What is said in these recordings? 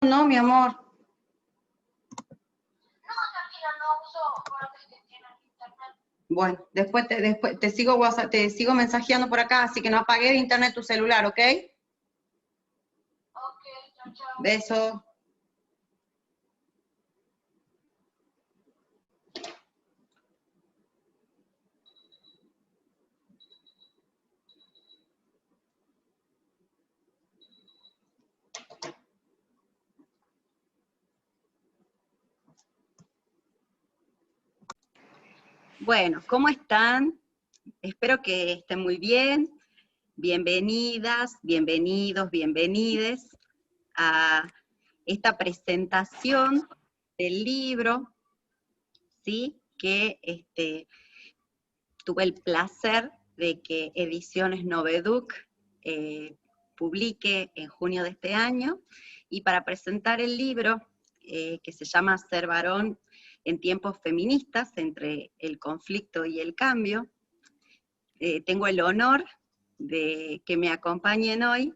no, mi amor. No, tranquila, no uso cortes que tienen internet. Bueno, después te sigo WhatsApp, te sigo mensajeando por acá, así que no apagué de internet tu celular, ¿ok? Ok, chao, chao. Beso. Bueno, ¿cómo están? Espero que estén muy bien. Bienvenidas, bienvenidos, bienvenides a esta presentación del libro, ¿sí? Que tuve el placer de que Ediciones Noveduc publique en junio de este año, y para presentar el libro, que se llama Ser varón en tiempos feministas, entre el conflicto y el cambio, tengo el honor de que me acompañen hoy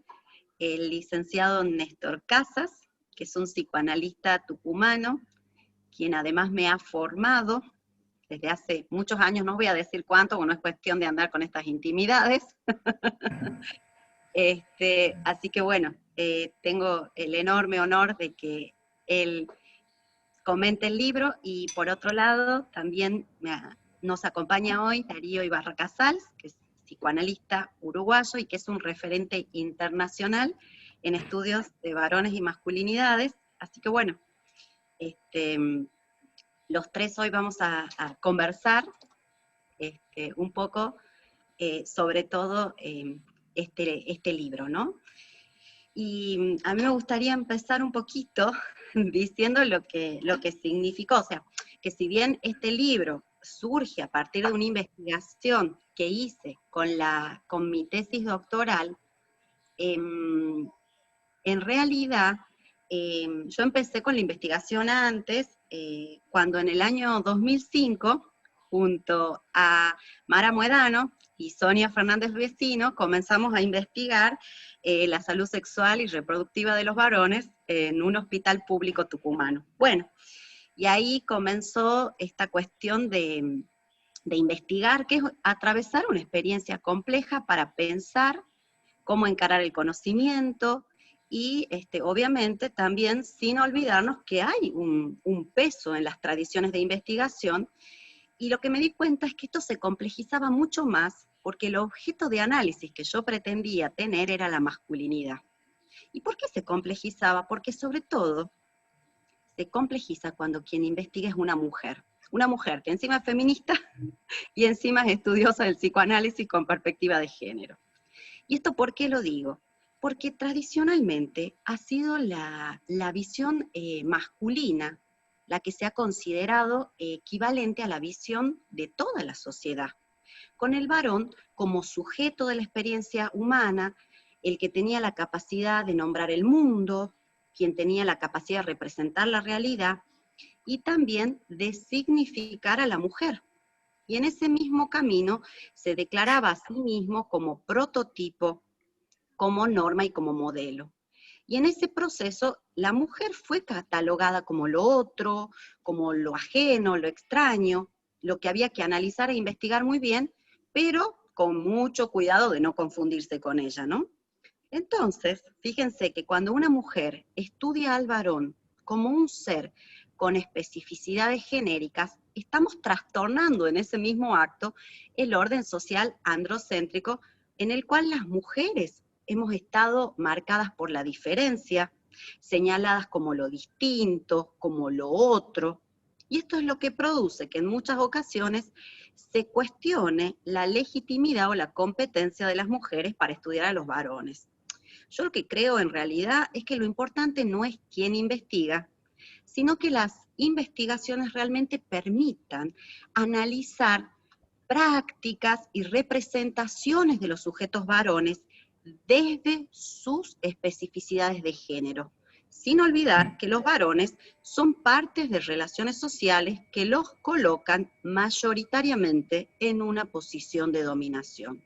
el licenciado Néstor Casas, que es un psicoanalista tucumano, quien además me ha formado desde hace muchos años, no voy a decir cuánto, porque no es cuestión de andar con estas intimidades. Así que bueno, tengo el enorme honor de que él comente el libro, y por otro lado también nos acompaña hoy Darío Ibarra Casals, que es psicoanalista uruguayo y que es un referente internacional en estudios de varones y masculinidades. Así que bueno, los tres hoy vamos a conversar un poco sobre todo este libro, ¿no? Y a mí me gustaría empezar un poquito diciendo lo que significó, o sea, que si bien este libro surge a partir de una investigación que hice con mi tesis doctoral, en realidad yo empecé con la investigación antes, cuando en el año 2005, junto a Mara Muedano y Sonia Fernández Vecino, comenzamos a investigar la salud sexual y reproductiva de los varones en un hospital público tucumano. Bueno, y ahí comenzó esta cuestión de investigar, que es atravesar una experiencia compleja para pensar cómo encarar el conocimiento, y obviamente también sin olvidarnos que hay un peso en las tradiciones de investigación, y lo que me di cuenta es que esto se complejizaba mucho más porque el objeto de análisis que yo pretendía tener era la masculinidad. ¿Y por qué se complejizaba? Porque sobre todo se complejiza cuando quien investiga es una mujer que encima es feminista y encima es estudiosa del psicoanálisis con perspectiva de género. ¿Y esto por qué lo digo? Porque tradicionalmente ha sido la visión masculina la que se ha considerado equivalente a la visión de toda la sociedad, con el varón como sujeto de la experiencia humana, el que tenía la capacidad de nombrar el mundo, quien tenía la capacidad de representar la realidad, y también de significar a la mujer. Y en ese mismo camino se declaraba a sí mismo como prototipo, como norma y como modelo. Y en ese proceso la mujer fue catalogada como lo otro, como lo ajeno, lo extraño, lo que había que analizar e investigar muy bien, pero con mucho cuidado de no confundirse con ella, ¿no? Entonces, fíjense que cuando una mujer estudia al varón como un ser con especificidades genéricas, estamos trastornando en ese mismo acto el orden social androcéntrico, en el cual las mujeres hemos estado marcadas por la diferencia, señaladas como lo distinto, como lo otro, y esto es lo que produce que en muchas ocasiones se cuestione la legitimidad o la competencia de las mujeres para estudiar a los varones. Yo lo que creo en realidad es que lo importante no es quién investiga, sino que las investigaciones realmente permitan analizar prácticas y representaciones de los sujetos varones desde sus especificidades de género, sin olvidar que los varones son partes de relaciones sociales que los colocan mayoritariamente en una posición de dominación.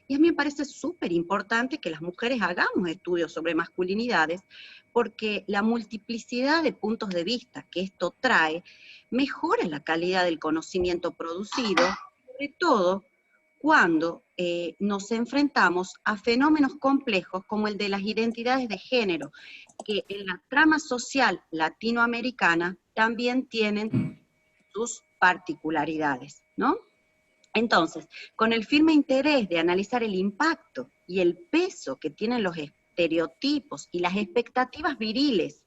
Y a mí me parece súper importante que las mujeres hagamos estudios sobre masculinidades, porque la multiplicidad de puntos de vista que esto trae mejora la calidad del conocimiento producido, sobre todo cuando nos enfrentamos a fenómenos complejos como el de las identidades de género, que en la trama social latinoamericana también tienen sus particularidades, ¿no? Entonces, con el firme interés de analizar el impacto y el peso que tienen los estereotipos y las expectativas viriles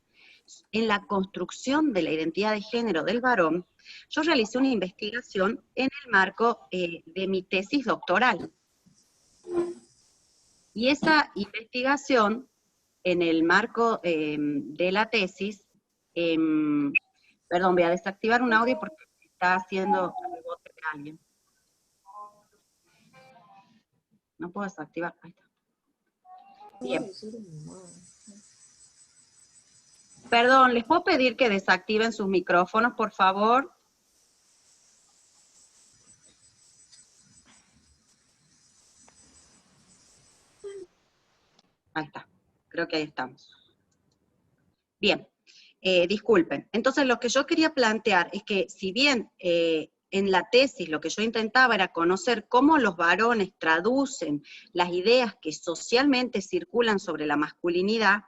en la construcción de la identidad de género del varón, yo realicé una investigación en el marco de mi tesis doctoral. Y esa investigación, en el marco de la tesis, perdón, voy a desactivar un audio porque está haciendo rebote de alguien. No puedo desactivar. Ahí está. Bien. Perdón, ¿les puedo pedir que desactiven sus micrófonos, por favor? Ahí está. Creo que ahí estamos. Bien. Disculpen. Entonces, lo que yo quería plantear es que, si bien en la tesis lo que yo intentaba era conocer cómo los varones traducen las ideas que socialmente circulan sobre la masculinidad,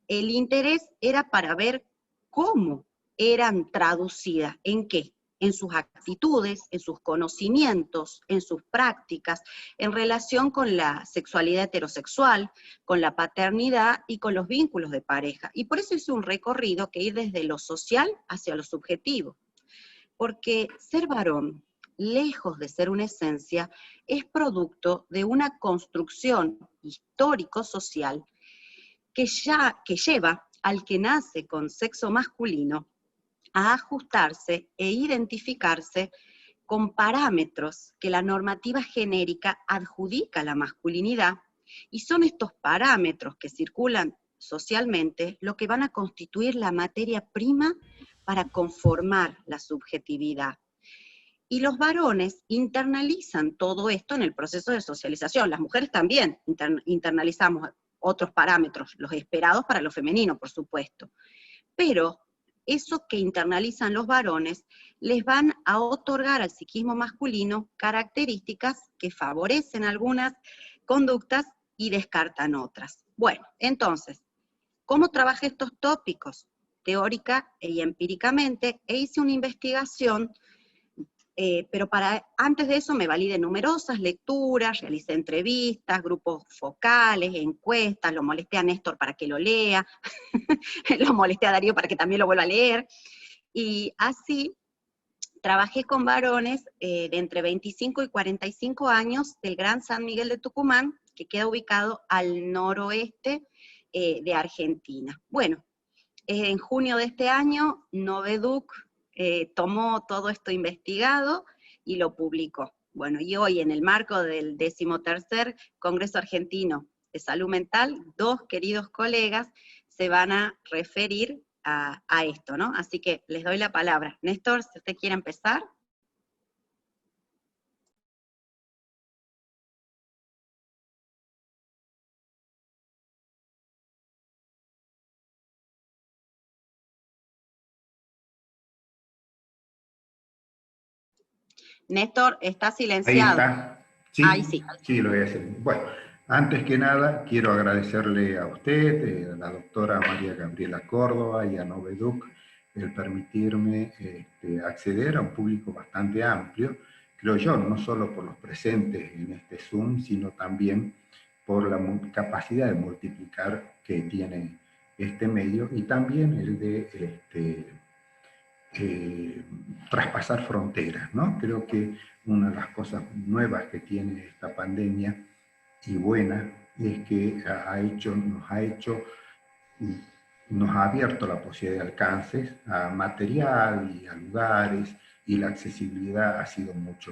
el interés era para ver cómo eran traducidas, ¿en qué? En sus actitudes, en sus conocimientos, en sus prácticas, en relación con la sexualidad heterosexual, con la paternidad y con los vínculos de pareja. Y por eso hice un recorrido que ir desde lo social hacia lo subjetivo. Porque ser varón, lejos de ser una esencia, es producto de una construcción histórico-social que lleva al que nace con sexo masculino a ajustarse e identificarse con parámetros que la normativa genérica adjudica a la masculinidad, y son estos parámetros que circulan socialmente lo que van a constituir la materia prima para conformar la subjetividad. Y los varones internalizan todo esto en el proceso de socialización. Las mujeres también internalizamos otros parámetros, los esperados para lo femenino, por supuesto. Pero eso que internalizan los varones les van a otorgar al psiquismo masculino características que favorecen algunas conductas y descartan otras. Bueno, entonces, ¿cómo trabajé estos tópicos? Teórica y empíricamente, e hice una investigación. Pero antes de eso me valí de numerosas lecturas, realicé entrevistas, grupos focales, encuestas, lo molesté a Néstor para que lo lea, lo molesté a Darío para que también lo vuelva a leer, y así trabajé con varones de entre 25 y 45 años del Gran San Miguel de Tucumán, que queda ubicado al noroeste de Argentina. Bueno, en junio de este año, Noveduc tomó todo esto investigado y lo publicó. Bueno, y hoy en el marco del 13º Congreso Argentino de Salud Mental, dos queridos colegas se van a referir a esto, ¿no? Así que les doy la palabra. Néstor, si usted quiere empezar. Néstor, está Ahí silenciado. está. Ahí Sí, sí. sí, lo voy a hacer. Bueno, antes que nada, quiero agradecerle a usted, a la doctora María Gabriela Córdoba y a Noveduc, el permitirme acceder a un público bastante amplio, creo yo, no solo por los presentes en este Zoom, sino también por la capacidad de multiplicar que tiene este medio y también el de traspasar fronteras, ¿no? Creo que una de las cosas nuevas que tiene esta pandemia y buena es que nos ha abierto la posibilidad de alcances a material y a lugares, y la accesibilidad ha sido mucho,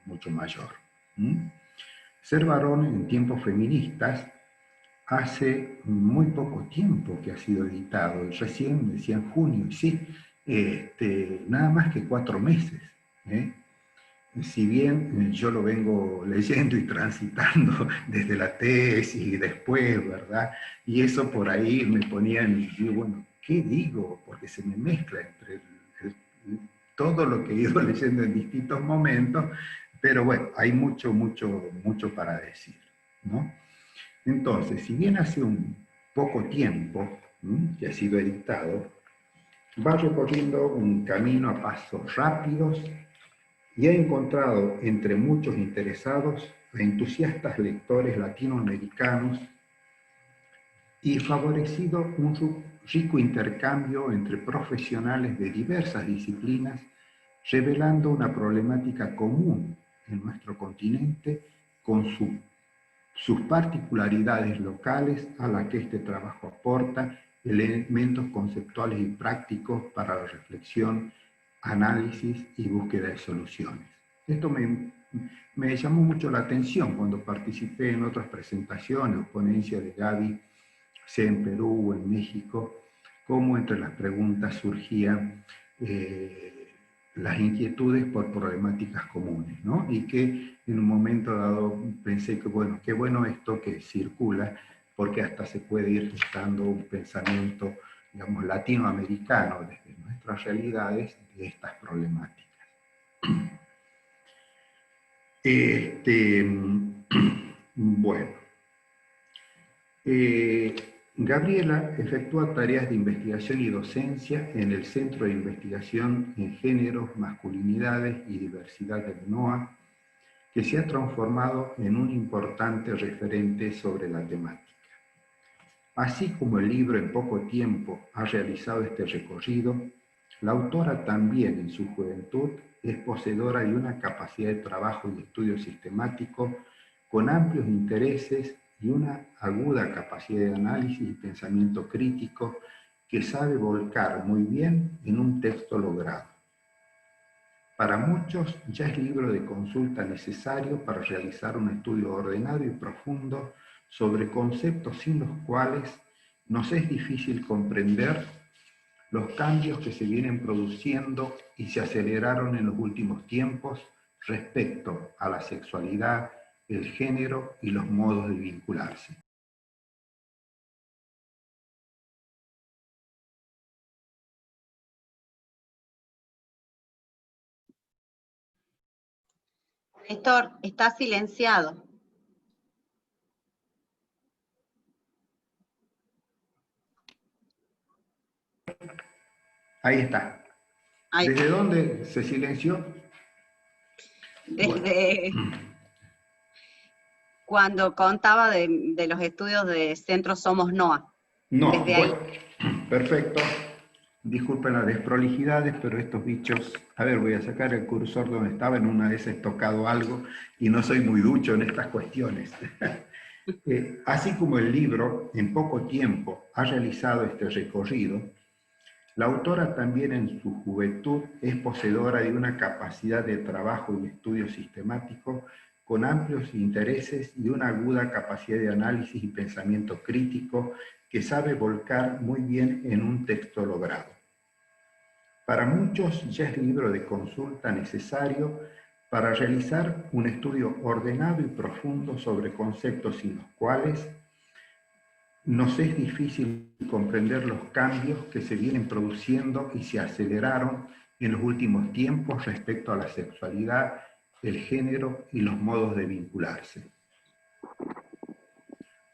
mucho mayor. Ser varón en tiempos feministas hace muy poco tiempo que ha sido editado, recién decía en junio, y sí, nada más que 4 meses. si bien yo lo vengo leyendo y transitando desde la tesis y después, ¿verdad? Y eso por ahí me ponía en, digo, bueno, ¿qué digo? Porque se me mezcla entre todo lo que he ido leyendo en distintos momentos, pero bueno, hay mucho, mucho, mucho para decir, ¿no? Entonces, si bien hace un poco tiempo que ha sido editado, va recorriendo un camino a pasos rápidos y ha encontrado entre muchos interesados a entusiastas lectores latinoamericanos y favorecido un rico intercambio entre profesionales de diversas disciplinas, revelando una problemática común en nuestro continente con sus particularidades locales a la que este trabajo aporta elementos conceptuales y prácticos para la reflexión, análisis y búsqueda de soluciones. Esto me llamó mucho la atención cuando participé en otras presentaciones o ponencias de Gaby, sea en Perú o en México, cómo entre las preguntas surgían las inquietudes por problemáticas comunes, ¿no? Y que en un momento dado pensé que, bueno, qué bueno esto que circula, porque hasta se puede ir gestando un pensamiento, digamos, latinoamericano desde nuestras realidades de estas problemáticas. Bueno, Gabriela efectúa tareas de investigación y docencia en el Centro de Investigación en Géneros, Masculinidades y Diversidad del NOA, que se ha transformado en un importante referente sobre la temática. Así como el libro en poco tiempo ha realizado este recorrido, la autora también en su juventud es poseedora de una capacidad de trabajo y estudio sistemático con amplios intereses y una aguda capacidad de análisis y pensamiento crítico que sabe volcar muy bien en un texto logrado. Para muchos ya es libro de consulta necesario para realizar un estudio ordenado y profundo sobre conceptos sin los cuales nos es difícil comprender los cambios que se vienen produciendo y se aceleraron en los últimos tiempos respecto a la sexualidad, el género y los modos de vincularse. Néstor, está silenciado. Ahí está. Ahí ¿Desde está. dónde se silenció? Desde Bueno. cuando contaba de los estudios de Centro Somos NOA. No, Desde ahí. bueno, perfecto. Disculpen las desprolijidades, pero estos bichos... A ver, voy a sacar el cursor donde estaba, en una vez he tocado algo y no soy muy ducho en estas cuestiones. Así como el libro, en poco tiempo, ha realizado este recorrido, la autora también en su juventud es poseedora de una capacidad de trabajo y estudio sistemático con amplios intereses y una aguda capacidad de análisis y pensamiento crítico que sabe volcar muy bien en un texto logrado. Para muchos ya es libro de consulta necesario para realizar un estudio ordenado y profundo sobre conceptos sin los cuales nos es difícil comprender los cambios que se vienen produciendo y se aceleraron en los últimos tiempos respecto a la sexualidad, el género y los modos de vincularse.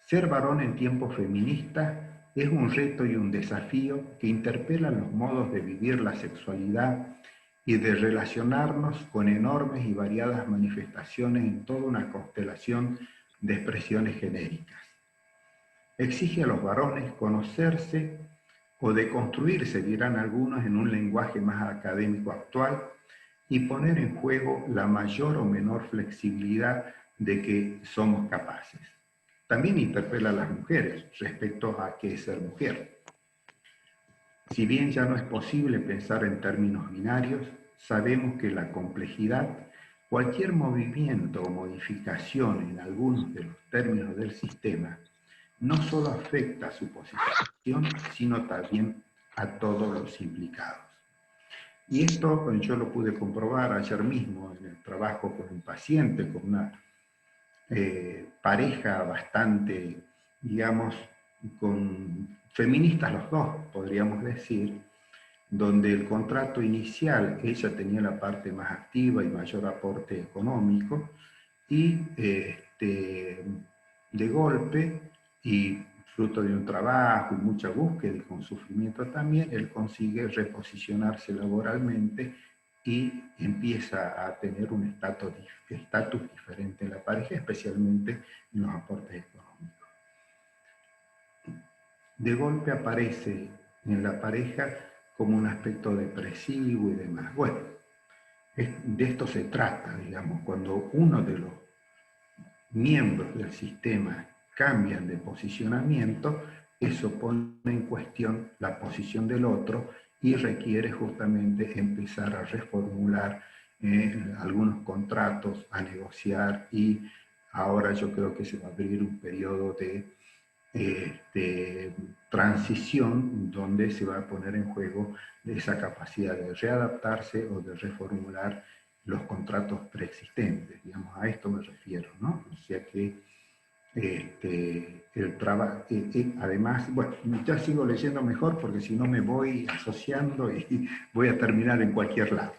Ser varón en tiempos feministas es un reto y un desafío que interpelan los modos de vivir la sexualidad y de relacionarnos con enormes y variadas manifestaciones en toda una constelación de expresiones genéricas. Exige a los varones conocerse o deconstruirse, dirán algunos en un lenguaje más académico actual, y poner en juego la mayor o menor flexibilidad de que somos capaces. También interpela a las mujeres respecto a qué es ser mujer. Si bien ya no es posible pensar en términos binarios, sabemos que la complejidad, cualquier movimiento o modificación en algunos de los términos del sistema, no solo afecta a su posición, sino también a todos los implicados. Y esto yo lo pude comprobar ayer mismo en el trabajo con un paciente, con una pareja bastante, digamos, con feministas los dos, podríamos decir, donde el contrato inicial, ella tenía la parte más activa y mayor aporte económico, y de golpe, y fruto de un trabajo y mucha búsqueda y con sufrimiento también, él consigue reposicionarse laboralmente y empieza a tener un estatus diferente en la pareja, especialmente en los aportes económicos. De golpe aparece en la pareja como un aspecto depresivo y demás. Bueno, de esto se trata, digamos, cuando uno de los miembros del sistema cambian de posicionamiento, eso pone en cuestión la posición del otro y requiere justamente empezar a reformular algunos contratos, a negociar, y ahora yo creo que se va a abrir un periodo de transición donde se va a poner en juego esa capacidad de readaptarse o de reformular los contratos preexistentes, digamos, a esto me refiero, ¿no? O sea que el trabajo, además, bueno, ya sigo leyendo mejor porque si no me voy asociando y voy a terminar en cualquier lado.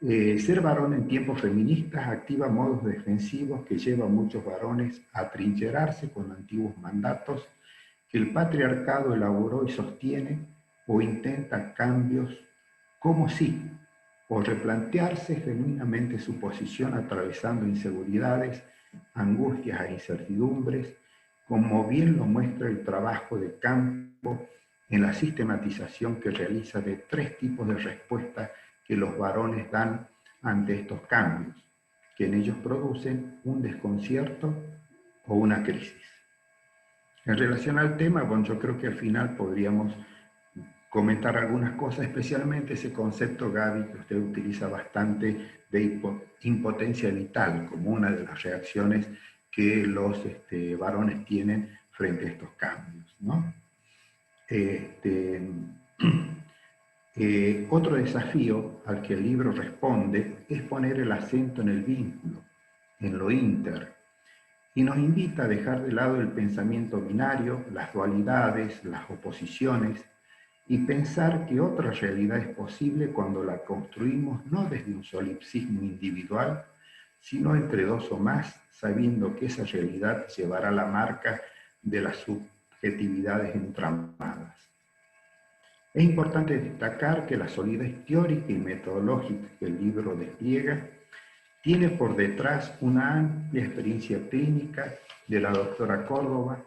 Ser varón en tiempos feministas activa modos defensivos que llevan a muchos varones a atrincherarse con antiguos mandatos que el patriarcado elaboró y sostiene, o intenta cambios como si, o replantearse genuinamente su posición atravesando inseguridades, angustias e incertidumbres, como bien lo muestra el trabajo de campo en la sistematización que realiza de 3 tipos de respuestas que los varones dan ante estos cambios, que en ellos producen un desconcierto o una crisis. En relación al tema, bueno, yo creo que al final podríamos comentar algunas cosas, especialmente ese concepto, Gaby, que usted utiliza bastante, de impotencia vital, como una de las reacciones que los varones tienen frente a estos cambios, ¿no? Otro desafío al que el libro responde es poner el acento en el vínculo, en lo inter, y nos invita a dejar de lado el pensamiento binario, las dualidades, las oposiciones, y pensar que otra realidad es posible cuando la construimos no desde un solipsismo individual, sino entre dos o más, sabiendo que esa realidad llevará la marca de las subjetividades entramadas. Es importante destacar que la solidez teórica y metodológica que el libro despliega tiene por detrás una amplia experiencia clínica de la doctora Córdoba,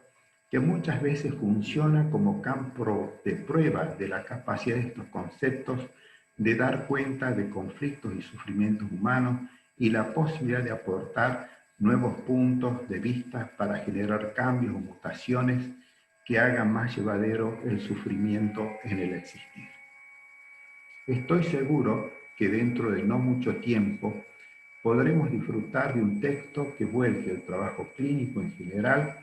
que muchas veces funciona como campo de prueba de la capacidad de estos conceptos de dar cuenta de conflictos y sufrimientos humanos y la posibilidad de aportar nuevos puntos de vista para generar cambios o mutaciones que hagan más llevadero el sufrimiento en el existir. Estoy seguro que dentro de no mucho tiempo podremos disfrutar de un texto que vuelque el trabajo clínico en general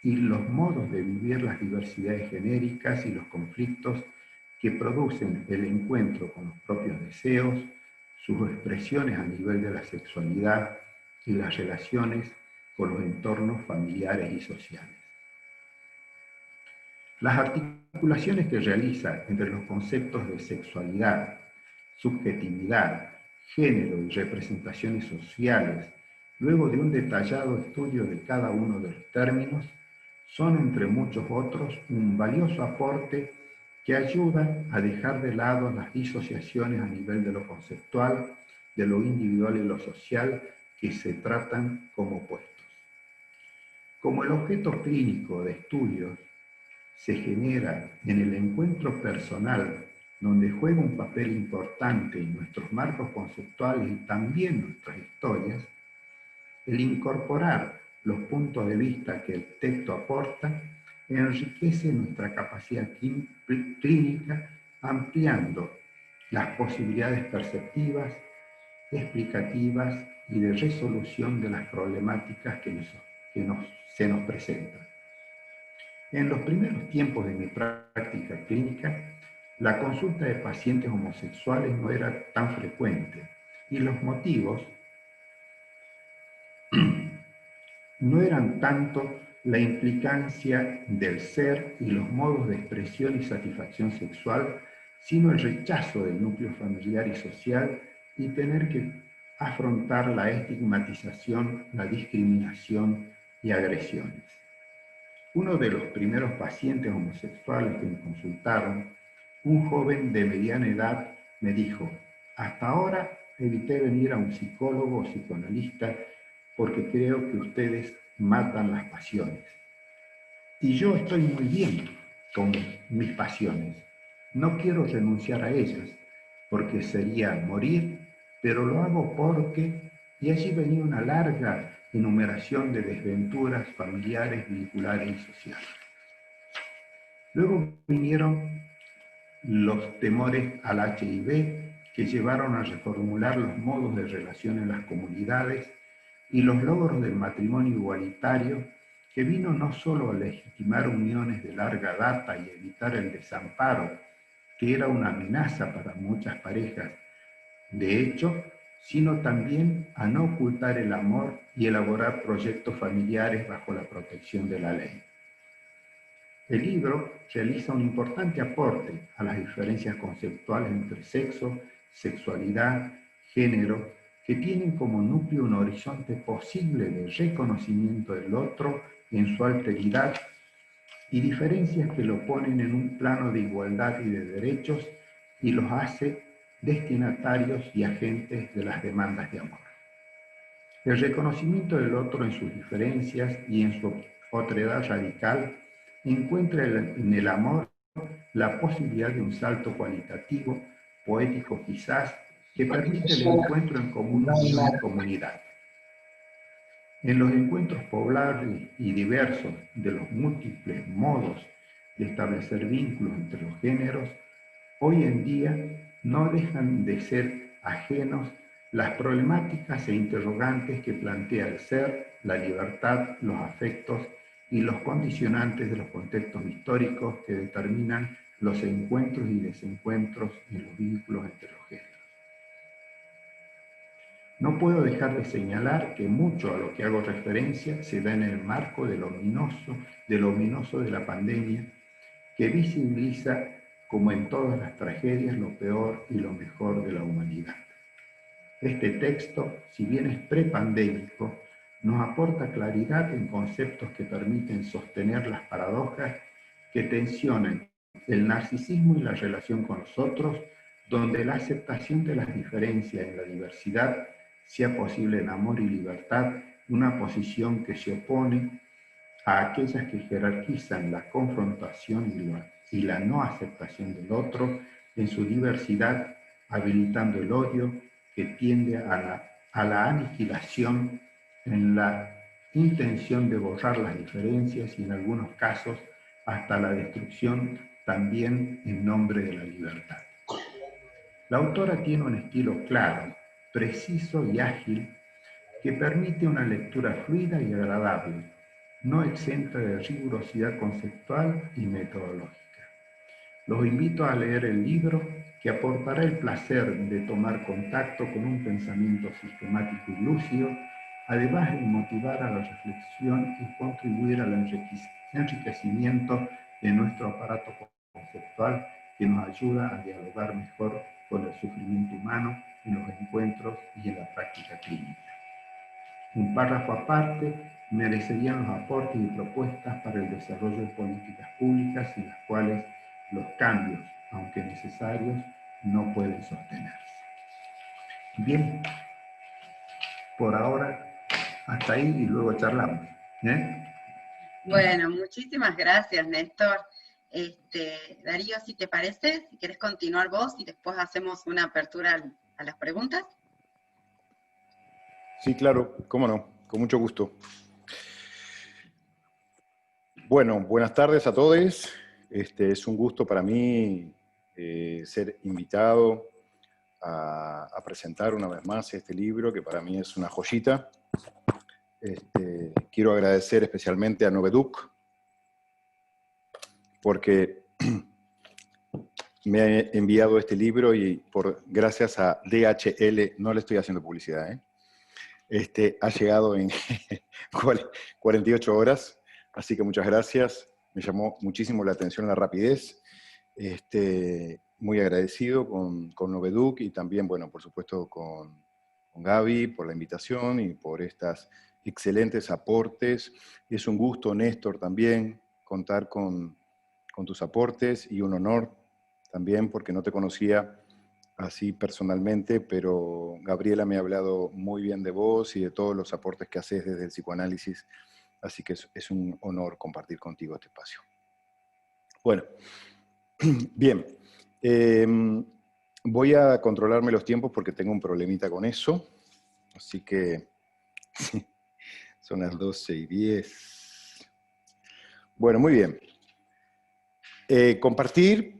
y los modos de vivir las diversidades genéricas y los conflictos que producen el encuentro con los propios deseos, sus expresiones a nivel de la sexualidad y las relaciones con los entornos familiares y sociales. Las articulaciones que realiza entre los conceptos de sexualidad, subjetividad, género y representaciones sociales, luego de un detallado estudio de cada uno de los términos, son, entre muchos otros, un valioso aporte que ayuda a dejar de lado las disociaciones a nivel de lo conceptual, de lo individual y lo social, que se tratan como opuestos. Como el objeto clínico de estudios se genera en el encuentro personal, donde juega un papel importante en nuestros marcos conceptuales y también nuestras historias, el incorporar los puntos de vista que el texto aporta enriquece nuestra capacidad clínica, ampliando las posibilidades perceptivas, explicativas y de resolución de las problemáticas que se nos presentan. En los primeros tiempos de mi práctica clínica, la consulta de pacientes homosexuales no era tan frecuente y los motivos no eran tanto la implicancia del ser y los modos de expresión y satisfacción sexual, sino el rechazo del núcleo familiar y social y tener que afrontar la estigmatización, la discriminación y agresiones. Uno de los primeros pacientes homosexuales que me consultaron, un joven de mediana edad, me dijo: hasta ahora evité venir a un psicólogo o psicoanalista porque creo que ustedes matan las pasiones. Y yo estoy muy bien con mis pasiones. No quiero renunciar a ellas, porque sería morir, pero lo hago porque... Y allí venía una larga enumeración de desventuras familiares, vinculares y sociales. Luego vinieron los temores al HIV, que llevaron a reformular los modos de relación en las comunidades, y los logros del matrimonio igualitario, que vino no solo a legitimar uniones de larga data y evitar el desamparo, que era una amenaza para muchas parejas, de hecho, sino también a no ocultar el amor y elaborar proyectos familiares bajo la protección de la ley. El libro realiza un importante aporte a las diferencias conceptuales entre sexo, sexualidad, género, que tienen como núcleo un horizonte posible de reconocimiento del otro en su alteridad y diferencias que lo ponen en un plano de igualdad y de derechos y los hace destinatarios y agentes de las demandas de amor. El reconocimiento del otro en sus diferencias y en su otredad radical encuentra en el amor la posibilidad de un salto cualitativo, poético quizás, que permite el encuentro en común y comunidad. En los encuentros poblables y diversos de los múltiples modos de establecer vínculos entre los géneros, hoy en día no dejan de ser ajenos las problemáticas e interrogantes que plantea el ser, la libertad, los afectos y los condicionantes de los contextos históricos que determinan los encuentros y desencuentros en los vínculos entre los géneros. No puedo dejar de señalar que mucho a lo que hago referencia se da en el marco de lo ominoso de la pandemia, que visibiliza, como en todas las tragedias, lo peor y lo mejor de la humanidad. Este texto, si bien es prepandémico, nos aporta claridad en conceptos que permiten sostener las paradojas que tensionan el narcisismo y la relación con los otros, donde la aceptación de las diferencias en la diversidad sea posible en amor y libertad, una posición que se opone a aquellas que jerarquizan la confrontación y la no aceptación del otro en su diversidad, habilitando el odio que tiende a la aniquilación en la intención de borrar las diferencias y en algunos casos hasta la destrucción también en nombre de la libertad. La autora tiene un estilo claro, preciso y ágil que permite una lectura fluida y agradable, no exenta de rigurosidad conceptual y metodológica. Los invito a leer el libro, que aportará el placer de tomar contacto con un pensamiento sistemático y lúcido, además de motivar a la reflexión y contribuir al enriquecimiento de nuestro aparato conceptual, que nos ayuda a dialogar mejor con el sufrimiento humano en los encuentros y en la práctica clínica. Un párrafo aparte merecerían los aportes y propuestas para el desarrollo de políticas públicas en las cuales los cambios, aunque necesarios, no pueden sostenerse. Bien, por ahora hasta ahí y luego charlamos. Bueno, muchísimas gracias, Néstor. Darío, si te parece, si querés continuar vos y después hacemos una apertura a las preguntas. Sí, claro, cómo no, con mucho gusto. Bueno, buenas tardes a todos. Es un gusto para mí ser invitado a presentar una vez más este libro, que para mí es una joyita. Quiero agradecer especialmente a Noveduk, porque me ha enviado este libro y gracias a DHL, no le estoy haciendo publicidad, ha llegado en 48 horas, así que muchas gracias. Me llamó muchísimo la atención la rapidez. Muy agradecido con Noveduc y también, bueno, por supuesto con Gaby por la invitación y por estas excelentes aportes. Es un gusto, Néstor, también contar con tus aportes y un honor también porque no te conocía así personalmente, pero Gabriela me ha hablado muy bien de vos y de todos los aportes que haces desde el psicoanálisis, así que es un honor compartir contigo este espacio. Bueno, bien, voy a controlarme los tiempos porque tengo un problemita con eso, así que son las 12:10. Bueno, muy bien. Compartir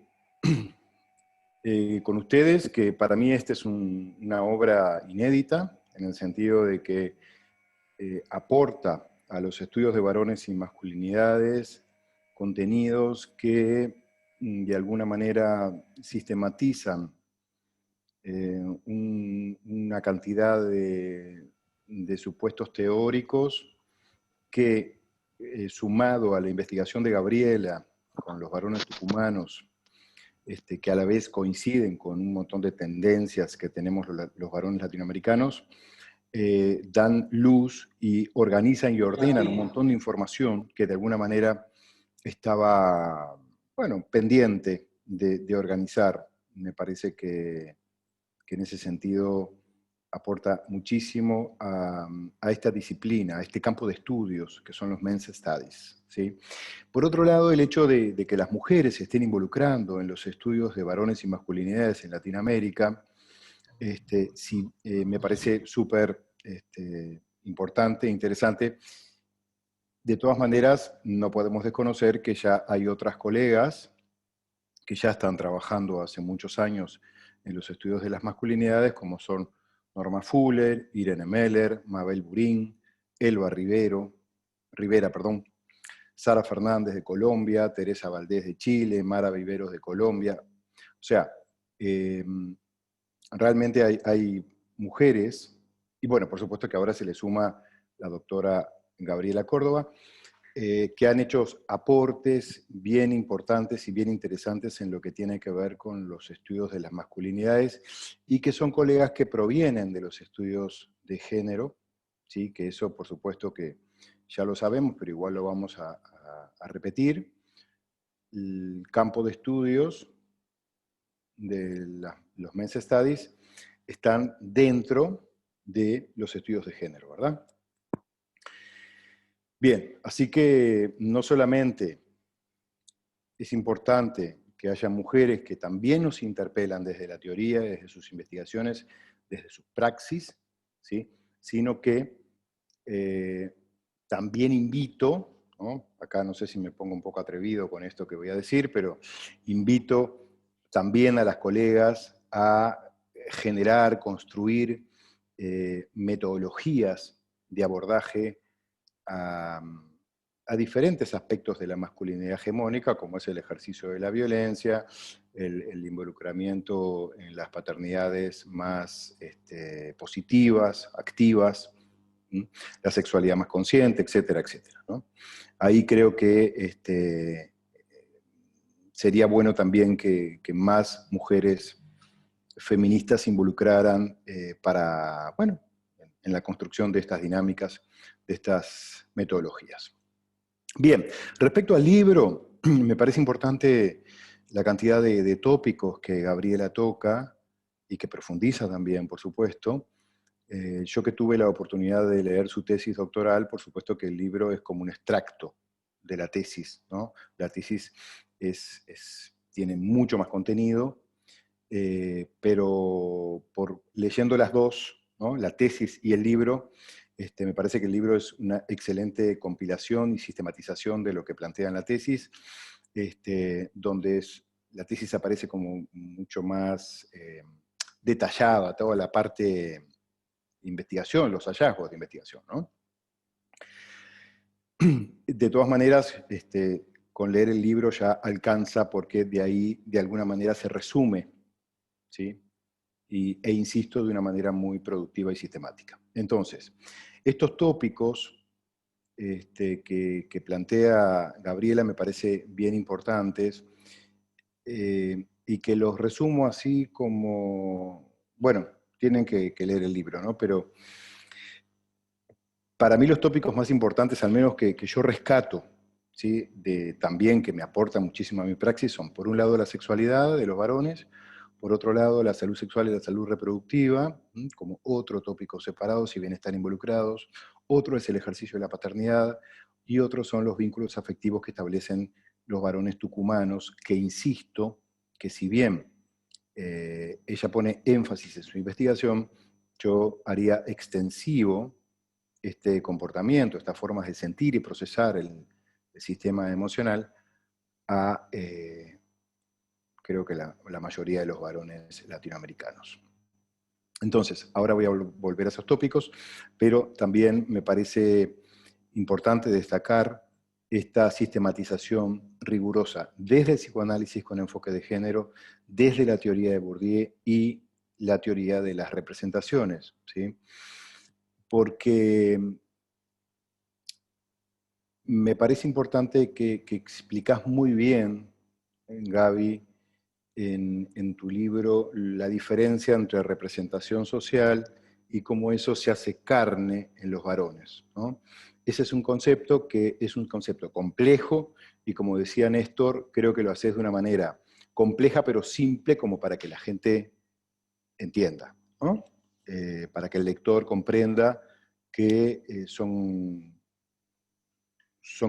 con ustedes que para mí esta es una obra inédita, en el sentido de que aporta a los estudios de varones y masculinidades contenidos que de alguna manera sistematizan una cantidad de supuestos teóricos que, sumado a la investigación de Gabriela con los varones tucumanos, que a la vez coinciden con un montón de tendencias que tenemos los varones latinoamericanos, dan luz y organizan y ordenan un montón de información que de alguna manera estaba, bueno, pendiente de organizar. Me parece que en ese sentido aporta muchísimo a esta disciplina, a este campo de estudios que son los Men's Studies, ¿sí? Por otro lado, el hecho de que las mujeres se estén involucrando en los estudios de varones y masculinidades en Latinoamérica, sí, me parece súper importante e interesante. De todas maneras, no podemos desconocer que ya hay otras colegas que ya están trabajando hace muchos años en los estudios de las masculinidades, como son Norma Fuller, Irene Meller, Mabel Burín, Elba Rivera, Sara Fernández de Colombia, Teresa Valdés de Chile, Mara Viveros de Colombia. O sea, realmente hay mujeres, y bueno, por supuesto que ahora se le suma la doctora Gabriela Córdoba, que han hecho aportes bien importantes y bien interesantes en lo que tiene que ver con los estudios de las masculinidades, y que son colegas que provienen de los estudios de género, ¿sí? Que eso por supuesto que ya lo sabemos, pero igual lo vamos a repetir. El campo de estudios de los Men's Studies están dentro de los estudios de género, ¿verdad? Bien, así que no solamente es importante que haya mujeres que también nos interpelan desde la teoría, desde sus investigaciones, desde su praxis, ¿sí? Sino que también invito, ¿no? Acá no sé si me pongo un poco atrevido con esto que voy a decir, pero invito también a las colegas a generar, construir metodologías de abordaje a diferentes aspectos de la masculinidad hegemónica, como es el ejercicio de la violencia, el involucramiento en las paternidades más positivas, activas, la sexualidad más consciente, etcétera, etcétera, ¿no? Ahí creo que sería bueno también que más mujeres feministas se involucraran para, bueno, en la construcción de estas dinámicas, de estas metodologías. Bien, respecto al libro, me parece importante la cantidad de tópicos que Gabriela toca y que profundiza también, por supuesto. Yo que tuve la oportunidad de leer su tesis doctoral, por supuesto que el libro es como un extracto de la tesis, ¿no? La tesis tiene mucho más contenido, pero leyendo las dos, ¿no? La tesis y el libro, me parece que el libro es una excelente compilación y sistematización de lo que plantea en la tesis, donde la tesis aparece como mucho más detallada, toda la parte de investigación, los hallazgos de investigación, ¿no? De todas maneras, con leer el libro ya alcanza, porque de ahí de alguna manera se resume, ¿sí? E insisto, de una manera muy productiva y sistemática. Entonces, estos tópicos que plantea Gabriela me parece bien importantes, y que los resumo así como, bueno, tienen que leer el libro, ¿no? Pero para mí los tópicos más importantes, al menos que yo rescato, ¿sí? También que me aportan muchísimo a mi praxis, son por un lado la sexualidad de los varones, por otro lado la salud sexual y la salud reproductiva, como otro tópico separado, si bien están involucrados. Otro es el ejercicio de la paternidad, y otros son los vínculos afectivos que establecen los varones tucumanos, que insisto, que si bien ella pone énfasis en su investigación, yo haría extensivo este comportamiento, estas formas de sentir y procesar el sistema emocional a, creo que la mayoría de los varones latinoamericanos. Entonces, ahora voy a volver a esos tópicos, pero también me parece importante destacar esta sistematización rigurosa desde el psicoanálisis con enfoque de género, desde la teoría de Bourdieu y la teoría de las representaciones, ¿sí? Porque me parece importante que explicás muy bien, Gaby, en tu libro, la diferencia entre representación social y cómo eso se hace carne en los varones, ¿no? Ese es un concepto que es un concepto complejo, y como decía Néstor, creo que lo haces de una manera compleja pero simple, como para que la gente entienda, ¿no? Para que el lector comprenda que son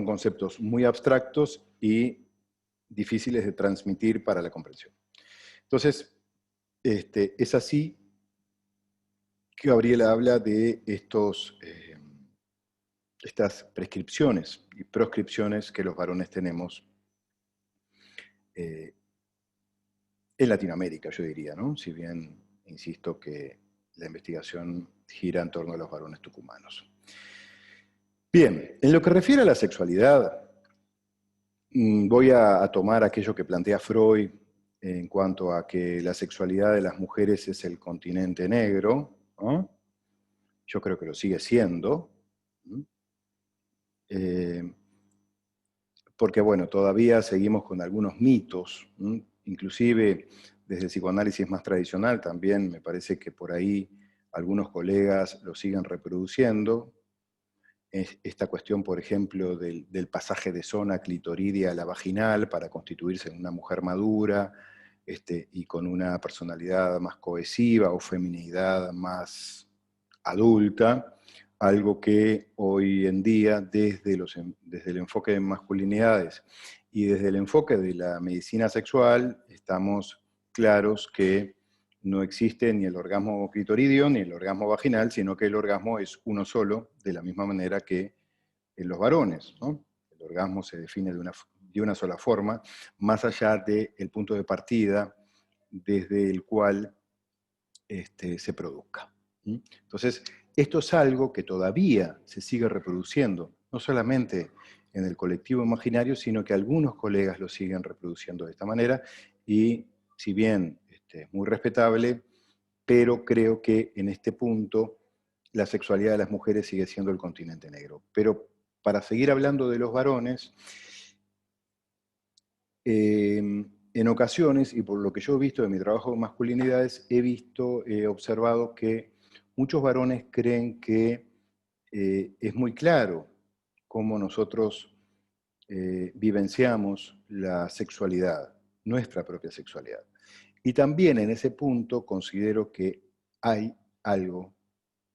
conceptos muy abstractos y difíciles de transmitir para la comprensión. Entonces, es así que Gabriela habla de estas prescripciones y proscripciones que los varones tenemos en Latinoamérica, yo diría, ¿no? Si bien insisto que la investigación gira en torno a los varones tucumanos. Bien, en lo que refiere a la sexualidad, voy a tomar aquello que plantea Freud en cuanto a que la sexualidad de las mujeres es el continente negro, ¿no? Yo creo que lo sigue siendo, porque bueno, todavía seguimos con algunos mitos, inclusive desde el psicoanálisis más tradicional también me parece que por ahí algunos colegas lo siguen reproduciendo. Esta cuestión, por ejemplo, del pasaje de zona clitoridia a la vaginal para constituirse en una mujer madura, y con una personalidad más cohesiva o feminidad más adulta, algo que hoy en día, desde el enfoque de masculinidades y desde el enfoque de la medicina sexual, estamos claros que no existe ni el orgasmo clitoridio ni el orgasmo vaginal, sino que el orgasmo es uno solo, de la misma manera que en los varones, ¿no? El orgasmo se define de una sola forma, más allá del punto de partida desde el cual se produzca. Entonces, esto es algo que todavía se sigue reproduciendo, no solamente en el colectivo imaginario, sino que algunos colegas lo siguen reproduciendo de esta manera, y si bien es muy respetable, pero creo que en este punto la sexualidad de las mujeres sigue siendo el continente negro. Pero para seguir hablando de los varones, en ocasiones, y por lo que yo he visto de mi trabajo de masculinidades, he observado que muchos varones creen que es muy claro cómo nosotros vivenciamos la sexualidad, nuestra propia sexualidad. Y también en ese punto considero que hay algo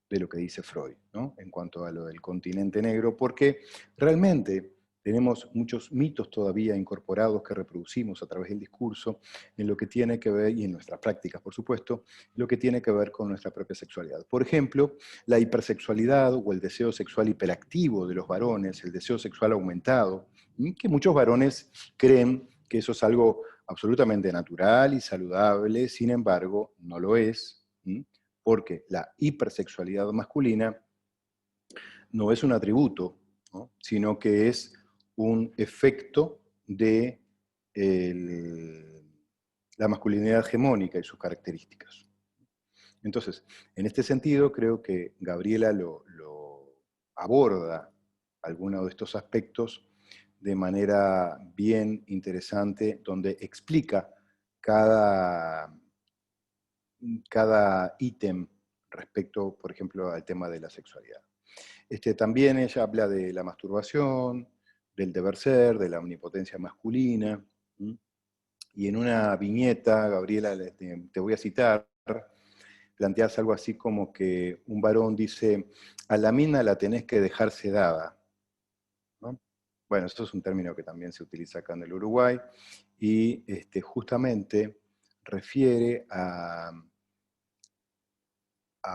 de lo que dice Freud, ¿no? En cuanto a lo del continente negro, porque realmente tenemos muchos mitos todavía incorporados que reproducimos a través del discurso en lo que tiene que ver, y en nuestras prácticas, por supuesto, lo que tiene que ver con nuestra propia sexualidad. Por ejemplo, la hipersexualidad o el deseo sexual hiperactivo de los varones, el deseo sexual aumentado, que muchos varones creen que eso es algo absolutamente natural y saludable, sin embargo, no lo es, porque la hipersexualidad masculina no es un atributo, ¿no? Sino que es un efecto de la masculinidad hegemónica y sus características. Entonces, en este sentido, creo que Gabriela lo aborda algunos de estos aspectos de manera bien interesante, donde explica cada ítem respecto, por ejemplo, al tema de la sexualidad. También ella habla de la masturbación, del deber ser, de la omnipotencia masculina, ¿sí? Y en una viñeta, Gabriela, te voy a citar, planteas algo así como que un varón dice, a la mina la tenés que dejar sedada, ¿no? Bueno, esto es un término que también se utiliza acá en el Uruguay, y justamente refiere a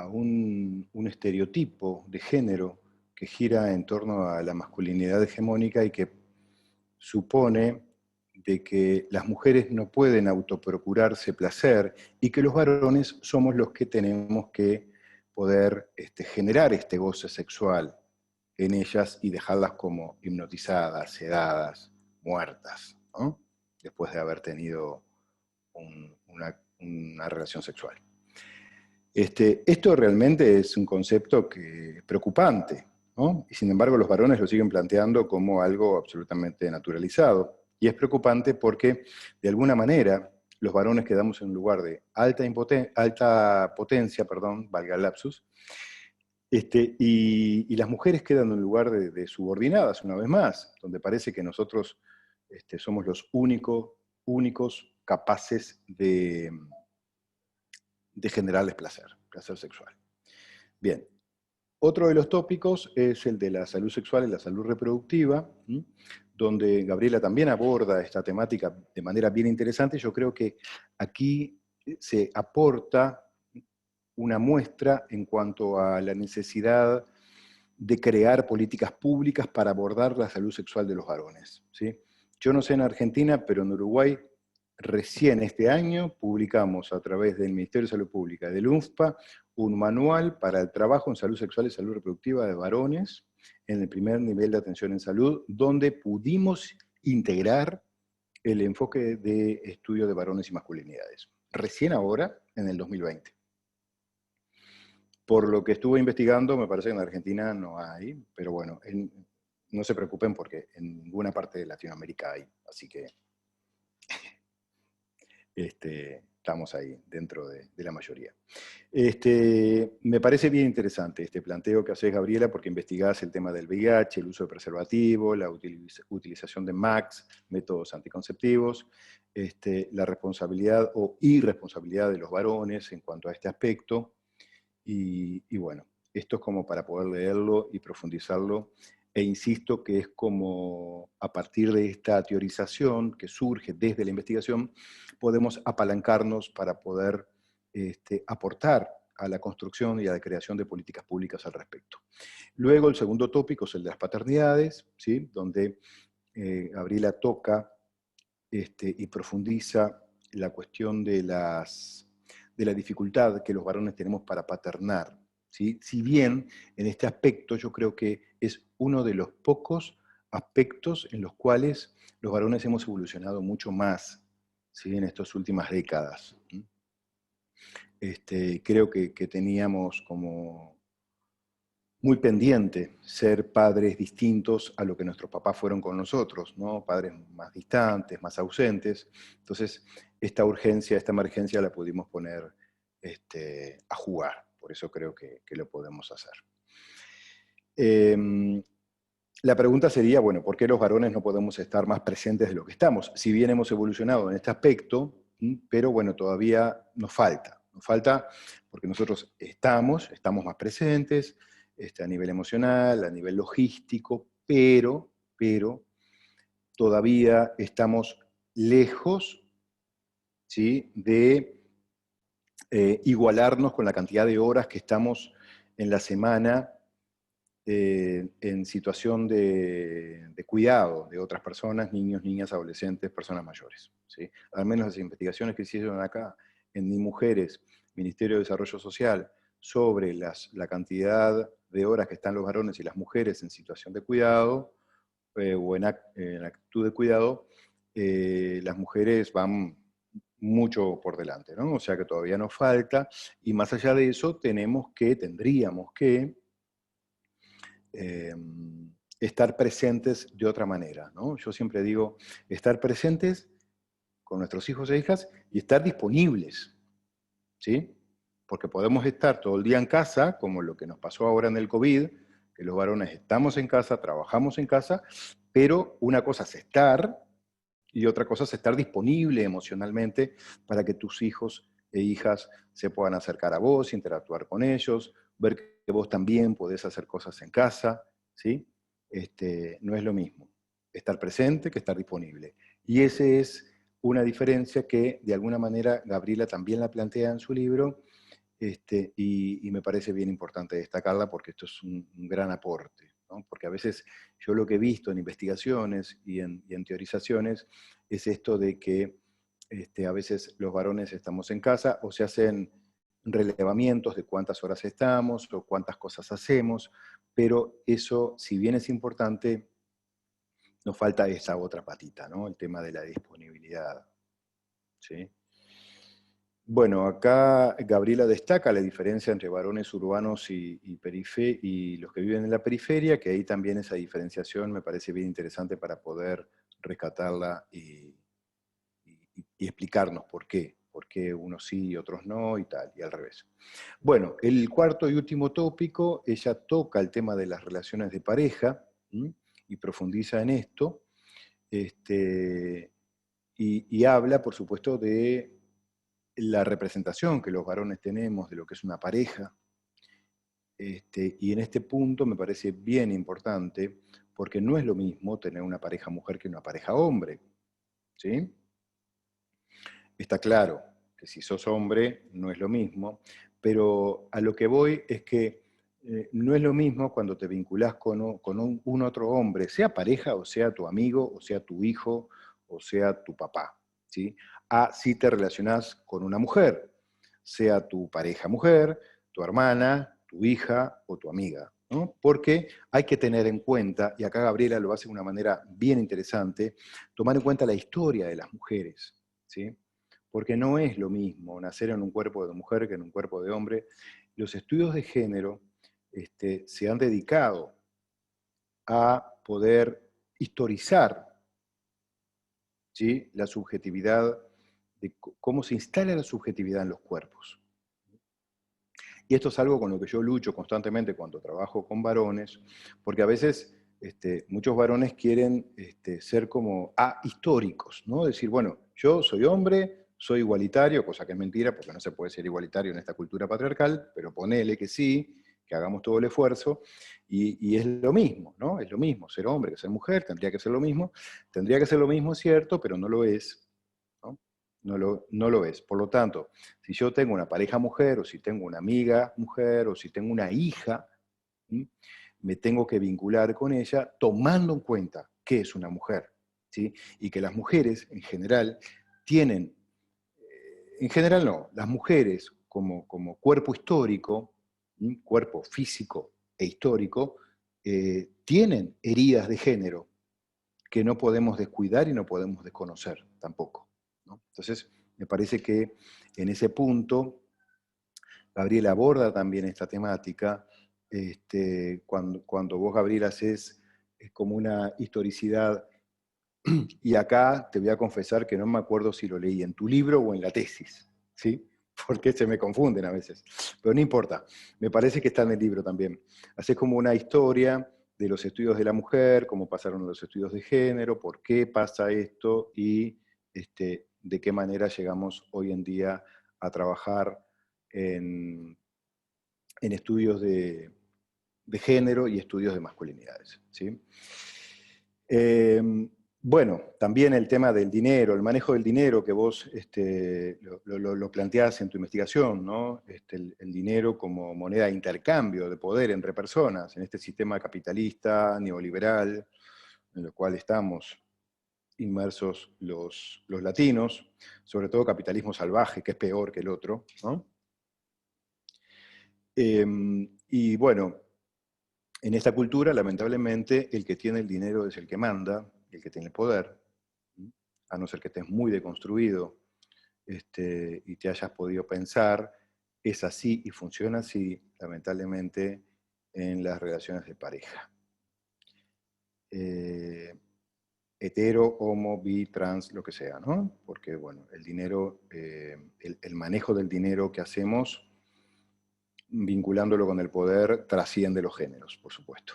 un estereotipo de género que gira en torno a la masculinidad hegemónica y que supone de que las mujeres no pueden autoprocurarse placer y que los varones somos los que tenemos que poder generar este goce sexual en ellas y dejarlas como hipnotizadas, sedadas, muertas, ¿no? Después de haber tenido una relación sexual. Esto realmente es un concepto que es preocupante, ¿no? Y sin embargo los varones lo siguen planteando como algo absolutamente naturalizado. Y es preocupante porque, de alguna manera, los varones quedamos en un lugar de alta potencia, valga el lapsus, y las mujeres quedan en un lugar de subordinadas, una vez más, donde parece que nosotros somos los únicos capaces de generarles placer sexual. Bien, otro de los tópicos es el de la salud sexual y la salud reproductiva, donde Gabriela también aborda esta temática de manera bien interesante. Yo creo que aquí se aporta una muestra en cuanto a la necesidad de crear políticas públicas para abordar la salud sexual de los varones, ¿sí? Yo no sé en Argentina, pero en Uruguay recién este año publicamos a través del Ministerio de Salud Pública, del UNFPA, un manual para el trabajo en salud sexual y salud reproductiva de varones en el primer nivel de atención en salud, donde pudimos integrar el enfoque de estudio de varones y masculinidades. Recién ahora, en el 2020. Por lo que estuve investigando, me parece que en Argentina no hay, pero bueno, no se preocupen porque en ninguna parte de Latinoamérica hay, así que estamos ahí, dentro de la mayoría. Me parece bien interesante este planteo que haces, Gabriela, porque investigás el tema del VIH, el uso de preservativo, la utilización de MACs, métodos anticonceptivos, la responsabilidad o irresponsabilidad de los varones en cuanto a este aspecto. Y bueno, esto es como para poder leerlo y profundizarlo, e insisto que es como a partir de esta teorización que surge desde la investigación, podemos apalancarnos para poder aportar a la construcción y a la creación de políticas públicas al respecto. Luego el segundo tópico es el de las paternidades, ¿sí? Donde Gabriela toca y profundiza la cuestión de la dificultad que los varones tenemos para paternar, ¿sí? Si bien en este aspecto yo creo que es uno de los pocos aspectos en los cuales los varones hemos evolucionado mucho más, ¿sí? En estas últimas décadas. Creo que teníamos como muy pendiente ser padres distintos a lo que nuestros papás fueron con nosotros, ¿no? Padres más distantes, más ausentes. Entonces, esta urgencia, esta emergencia la pudimos poner a jugar. Por eso creo que lo podemos hacer. La pregunta sería, bueno, ¿por qué los varones no podemos estar más presentes de lo que estamos? Si bien hemos evolucionado en este aspecto, pero bueno, todavía nos falta. Nos falta porque nosotros estamos más presentes, a nivel emocional, a nivel logístico, pero todavía estamos lejos, ¿sí? De igualarnos con la cantidad de horas que estamos en la semana en situación de cuidado de otras personas, niños, niñas, adolescentes, personas mayores, ¿sí? Al menos las investigaciones que se hicieron acá en Ni Mujeres, Ministerio de Desarrollo Social, sobre la cantidad de horas que están los varones y las mujeres en situación de cuidado o en actitud de cuidado, las mujeres van mucho por delante, ¿no? O sea que todavía nos falta, y más allá de eso tendríamos que estar presentes de otra manera, ¿no? Yo siempre digo, estar presentes con nuestros hijos e hijas y estar disponibles, ¿sí? Porque podemos estar todo el día en casa, como lo que nos pasó ahora en el COVID, que los varones estamos en casa, trabajamos en casa, pero una cosa es estar y otra cosa es estar disponible emocionalmente para que tus hijos e hijas se puedan acercar a vos, interactuar con ellos, ver que vos también podés hacer cosas en casa, ¿sí? No es lo mismo estar presente que estar disponible. Y esa es una diferencia que de alguna manera Gabriela también la plantea en su libro, y me parece bien importante destacarla porque esto es un gran aporte, ¿no? Porque a veces yo lo que he visto en investigaciones y en teorizaciones es esto de que a veces los varones estamos en casa o se hacen relevamientos de cuántas horas estamos o cuántas cosas hacemos, pero eso, si bien es importante, nos falta esa otra patita, ¿no? El tema de la disponibilidad, ¿sí? Bueno, acá Gabriela destaca la diferencia entre varones urbanos y los que viven en la periferia, que ahí también esa diferenciación me parece bien interesante para poder rescatarla y explicarnos por qué unos sí y otros no y tal, y al revés. Bueno, el cuarto y último tópico, ella toca el tema de las relaciones de pareja, ¿m? Y profundiza en esto, y habla, por supuesto, de la representación que los varones tenemos de lo que es una pareja, y en este punto me parece bien importante, porque no es lo mismo tener una pareja mujer que una pareja hombre, ¿sí? Está claro que si sos hombre no es lo mismo, pero a lo que voy es que no es lo mismo cuando te vinculás con un otro hombre, sea pareja o sea tu amigo, o sea tu hijo, o sea tu papá, ¿sí? A si te relacionás con una mujer, sea tu pareja mujer, tu hermana, tu hija o tu amiga, ¿no? Porque hay que tener en cuenta, y acá Gabriela lo hace de una manera bien interesante, tomar en cuenta la historia de las mujeres, ¿sí? Porque no es lo mismo nacer en un cuerpo de mujer que en un cuerpo de hombre. Los estudios de género se han dedicado a poder historizar, ¿sí?, la subjetividad, de cómo se instala la subjetividad en los cuerpos. Y esto es algo con lo que yo lucho constantemente cuando trabajo con varones, porque a veces muchos varones quieren ser como históricos, ¿no? Decir, bueno, yo soy hombre, soy igualitario, cosa que es mentira, porque no se puede ser igualitario en esta cultura patriarcal, pero ponele que sí, que hagamos todo el esfuerzo, y es lo mismo, ¿no? Es lo mismo, ser hombre que ser mujer, tendría que ser lo mismo, es cierto, pero no lo es, ¿no? No lo es. Por lo tanto, si yo tengo una pareja mujer, o si tengo una amiga mujer, o si tengo una hija, ¿sí?, me tengo que vincular con ella tomando en cuenta que es una mujer, ¿sí? Y que las mujeres en general tienen, en general no, las mujeres como cuerpo histórico, ¿sí?, cuerpo físico e histórico, tienen heridas de género que no podemos descuidar y no podemos desconocer tampoco, ¿no? Entonces, me parece que en ese punto, Gabriela aborda también esta temática, cuando vos, Gabriela, haces como una historicidad, y acá te voy a confesar que no me acuerdo si lo leí en tu libro o en la tesis, ¿sí? Porque se me confunden a veces, pero no importa, me parece que está en el libro también. Haces como una historia de los estudios de la mujer, cómo pasaron los estudios de género, por qué pasa esto y de qué manera llegamos hoy en día a trabajar en estudios de género y estudios de masculinidades, ¿sí? Bueno, también el tema del dinero, el manejo del dinero que vos lo planteás en tu investigación, ¿no? El dinero como moneda de intercambio de poder entre personas en este sistema capitalista, neoliberal, en el cual estamos inmersos los latinos, sobre todo capitalismo salvaje, que es peor que el otro, ¿no? Y bueno, en esta cultura, lamentablemente, el que tiene el dinero es el que manda, el que tiene el poder. a no ser que estés muy deconstruido y te hayas podido pensar, es así y funciona así, lamentablemente, en las relaciones de pareja. Hetero, homo, bi, trans, lo que sea, ¿no? Porque, bueno, el dinero, el manejo del dinero que hacemos, vinculándolo con el poder, trasciende los géneros, por supuesto.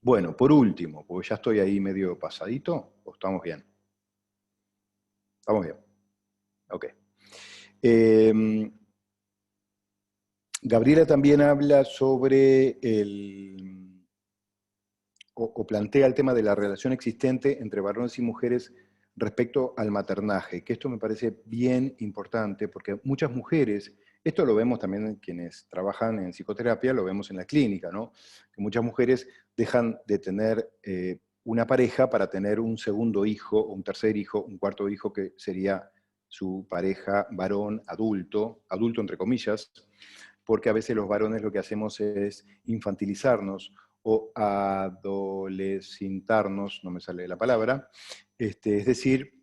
Bueno, por último, porque ya estoy ahí medio pasadito, ¿o estamos bien? Estamos bien. Ok. Gabriela también habla sobre o plantea el tema de la relación existente entre varones y mujeres respecto al maternaje, que esto me parece bien importante porque muchas mujeres, esto lo vemos también en quienes trabajan en psicoterapia, lo vemos en la clínica, ¿no? Que muchas mujeres dejan de tener una pareja para tener un segundo hijo, un tercer hijo, un cuarto hijo que sería su pareja varón adulto, adulto entre comillas, porque a veces los varones lo que hacemos es infantilizarnos o adolescentarnos, no me sale la palabra, es decir,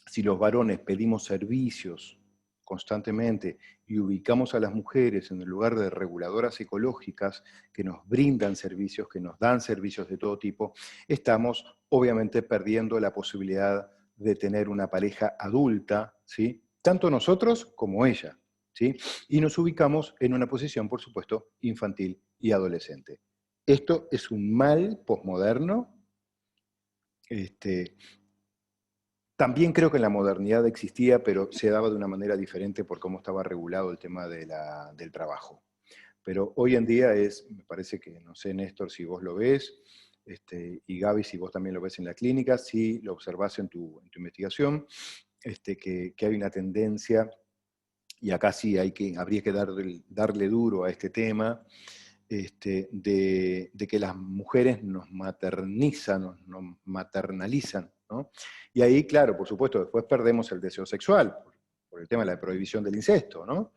si los varones pedimos servicios constantemente y ubicamos a las mujeres en el lugar de reguladoras ecológicas que nos brindan servicios, que nos dan servicios de todo tipo, estamos obviamente perdiendo la posibilidad de tener una pareja adulta, ¿sí? Tanto nosotros como ella, ¿sí? Y nos ubicamos en una posición, por supuesto, infantil y adolescente. Esto es un mal posmoderno. También creo que en la modernidad existía, pero se daba de una manera diferente por cómo estaba regulado el tema del trabajo. Pero hoy en día me parece que, no sé, Néstor, si vos lo ves, y Gaby, si vos también lo ves en la clínica, si lo observás en tu investigación, que hay una tendencia, y acá sí habría que darle duro a este tema, de que las mujeres nos maternizan, nos maternalizan, ¿no? Y ahí, claro, por supuesto, después perdemos el deseo sexual, por el tema de la prohibición del incesto, ¿no?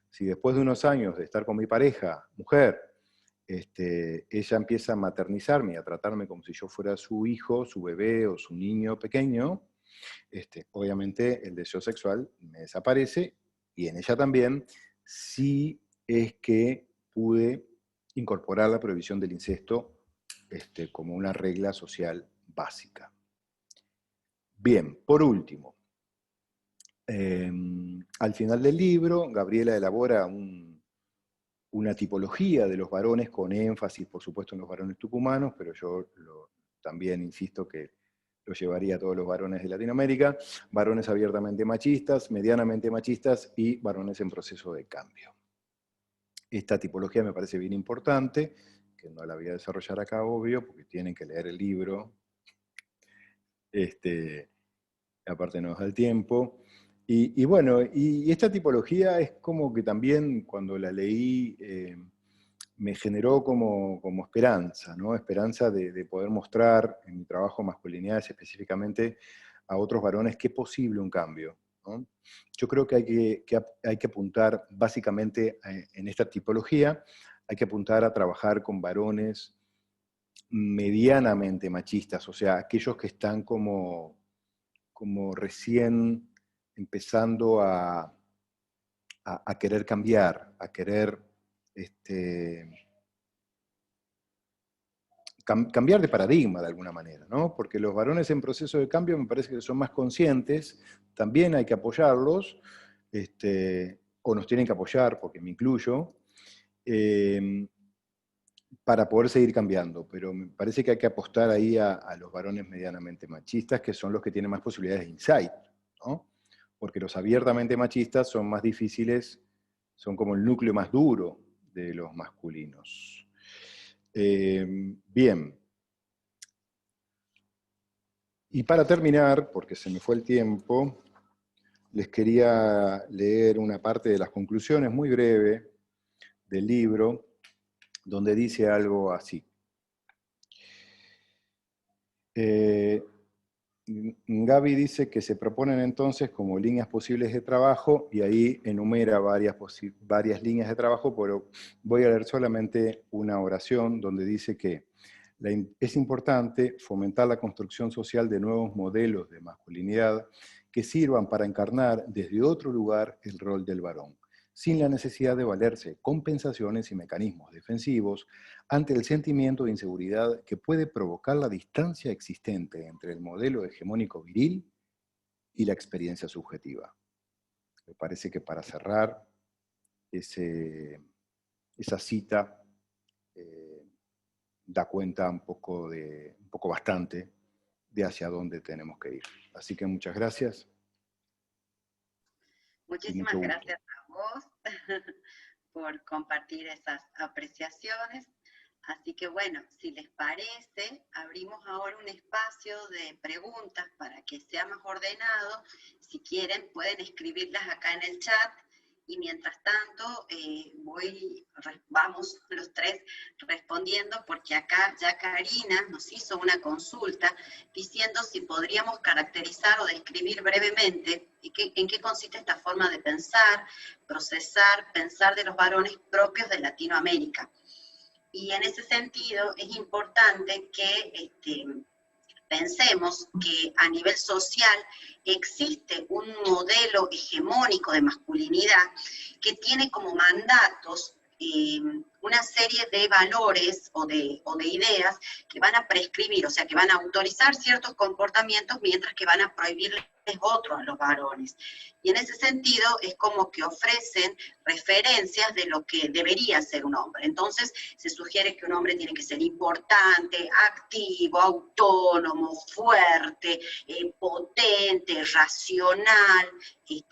Si después de unos años de estar con mi pareja, mujer, ella empieza a maternizarme y a tratarme como si yo fuera su hijo, su bebé o su niño pequeño, obviamente el deseo sexual me desaparece, y en ella también, si es que pude incorporar la prohibición del incesto como una regla social básica. Bien, por último, al final del libro, Gabriela elabora una tipología de los varones con énfasis, por supuesto, en los varones tucumanos, pero yo también insisto que lo llevaría a todos los varones de Latinoamérica: varones abiertamente machistas, medianamente machistas y varones en proceso de cambio. Esta tipología me parece bien importante, que no la voy a desarrollar acá, obvio, porque tienen que leer el libro. Aparte no nos da el tiempo. Y bueno, y esta tipología es como que también cuando la leí me generó como esperanza, ¿no? Esperanza de poder mostrar en mi trabajo masculinidades específicamente a otros varones que es posible un cambio, ¿no? Yo creo que hay que apuntar básicamente en esta tipología, hay que apuntar a trabajar con varones medianamente machistas, o sea, aquellos que están como recién empezando a querer cambiar, a querer cambiar de paradigma de alguna manera, ¿no? Porque los varones en proceso de cambio me parece que son más conscientes, también hay que apoyarlos, o nos tienen que apoyar, porque me incluyo, para poder seguir cambiando, pero me parece que hay que apostar ahí a los varones medianamente machistas, que son los que tienen más posibilidades de insight, ¿no? Porque los abiertamente machistas son más difíciles, son como el núcleo más duro de los masculinos. Bien. Y para terminar, porque se me fue el tiempo, les quería leer una parte de las conclusiones, muy breve, del libro, donde dice algo así. Gaby dice que se proponen entonces como líneas posibles de trabajo, y ahí enumera varias líneas de trabajo, pero voy a leer solamente una oración donde dice que Es importante fomentar la construcción social de nuevos modelos de masculinidad que sirvan para encarnar desde otro lugar el rol del varón, sin la necesidad de valerse de compensaciones y mecanismos defensivos ante el sentimiento de inseguridad que puede provocar la distancia existente entre el modelo hegemónico viril y la experiencia subjetiva. Me parece que para cerrar esa cita da cuenta un poco bastante de hacia dónde tenemos que ir. Así que muchas gracias. Muchísimas gracias a vos por compartir esas apreciaciones. Así que bueno, si les parece, abrimos ahora un espacio de preguntas para que sea más ordenado. Si quieren, pueden escribirlas acá en el chat. Y mientras tanto, vamos los tres respondiendo, porque acá ya Karina nos hizo una consulta diciendo si podríamos caracterizar o describir brevemente en qué consiste esta forma de pensar, procesar, pensar de los varones propios de Latinoamérica. Y en ese sentido es importante que pensemos que a nivel social existe un modelo hegemónico de masculinidad que tiene como mandatos una serie de valores o de ideas que van a prescribir, o sea, que van a autorizar ciertos comportamientos mientras que van a prohibirles otros a los varones. Y en ese sentido es como que ofrecen referencias de lo que debería ser un hombre. Entonces se sugiere que un hombre tiene que ser importante, activo, autónomo, fuerte, potente, racional, y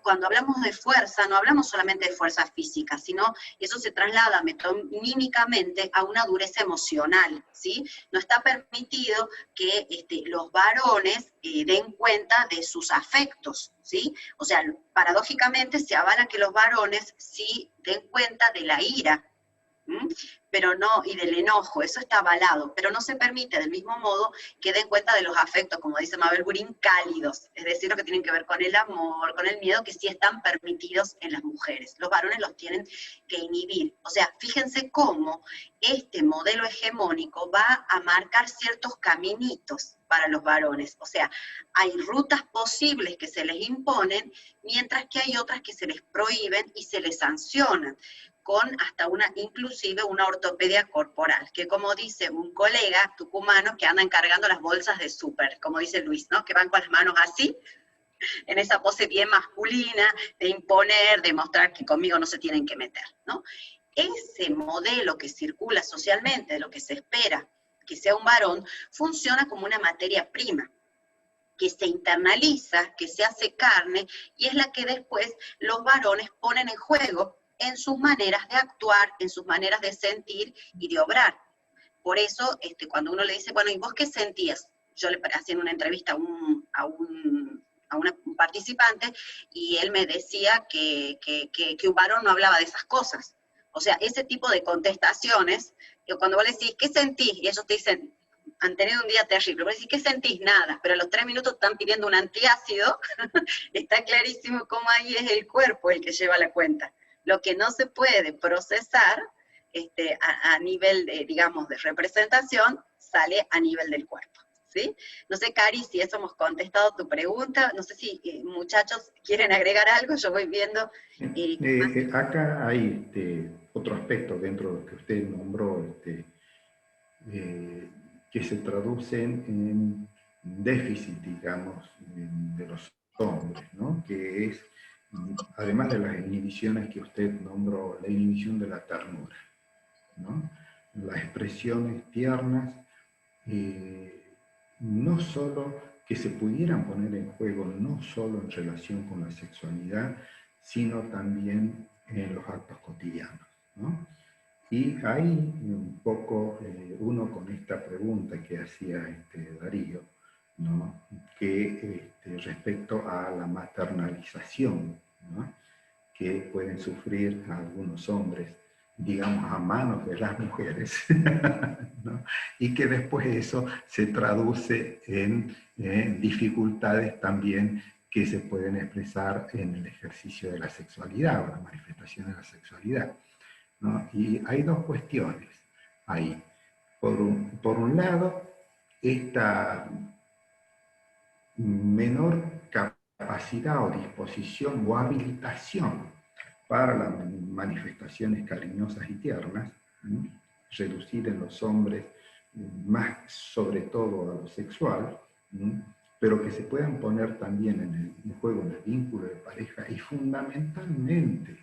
cuando hablamos de fuerza, no hablamos solamente de fuerza física, sino eso se traslada metonímicamente a una dureza emocional, ¿sí? No está permitido que los varones den cuenta de sus afectos, ¿sí? O sea, paradójicamente se avala que los varones sí den cuenta de la ira, pero no, y del enojo, eso está avalado, pero no se permite del mismo modo que den cuenta de los afectos, como dice Mabel Burin, cálidos, es decir, lo que tienen que ver con el amor, con el miedo, que sí están permitidos en las mujeres. Los varones los tienen que inhibir. O sea, fíjense cómo este modelo hegemónico va a marcar ciertos caminitos para los varones. O sea, hay rutas posibles que se les imponen, mientras que hay otras que se les prohíben y se les sancionan, con hasta inclusive una ortopedia corporal, que como dice un colega tucumano que anda encargando las bolsas de súper, como dice Luis, ¿no? Que van con las manos así, en esa pose bien masculina, de imponer, de mostrar que conmigo no se tienen que meter, ¿no? Ese modelo que circula socialmente, de lo que se espera que sea un varón, funciona como una materia prima, que se internaliza, que se hace carne, y es la que después los varones ponen en juego en sus maneras de actuar, en sus maneras de sentir y de obrar. Por eso, cuando uno le dice, bueno, ¿y vos qué sentías? Yo le hacía una entrevista a un participante, y él me decía que un varón no hablaba de esas cosas. O sea, ese tipo de contestaciones, que cuando vos le decís, ¿qué sentís? Y ellos te dicen, han tenido un día terrible. Vos decís, ¿qué sentís? Nada. Pero a los 3 minutos están pidiendo un antiácido. Está clarísimo cómo ahí es el cuerpo el que lleva la cuenta. Lo que no se puede procesar a nivel, digamos, de representación, sale a nivel del cuerpo, ¿sí? No sé, Cari, si eso hemos contestado tu pregunta. No sé si muchachos quieren agregar algo, yo voy viendo. Acá hay otro aspecto dentro de lo que usted nombró, que se traducen en déficit, digamos, de los hombres, ¿no? Que es, además de las inhibiciones que usted nombró, la inhibición de la ternura, ¿no? Las expresiones tiernas, no solo que se pudieran poner en juego, no solo en relación con la sexualidad, sino también en los actos cotidianos, ¿no? Y hay un poco uno con esta pregunta que hacía Darío, ¿no? Que respecto a la maternalización, ¿no? Que pueden sufrir algunos hombres, digamos, a manos de las mujeres, ¿no? Y que después eso se traduce en dificultades también que se pueden expresar en el ejercicio de la sexualidad o la manifestación de la sexualidad, ¿no? Y hay dos cuestiones. ahí. Por un lado, esta menor capacidad o disposición o habilitación para las manifestaciones cariñosas y tiernas, reducir en los hombres más sobre todo a lo sexual, pero que se puedan poner también en juego en el vínculo de pareja y fundamentalmente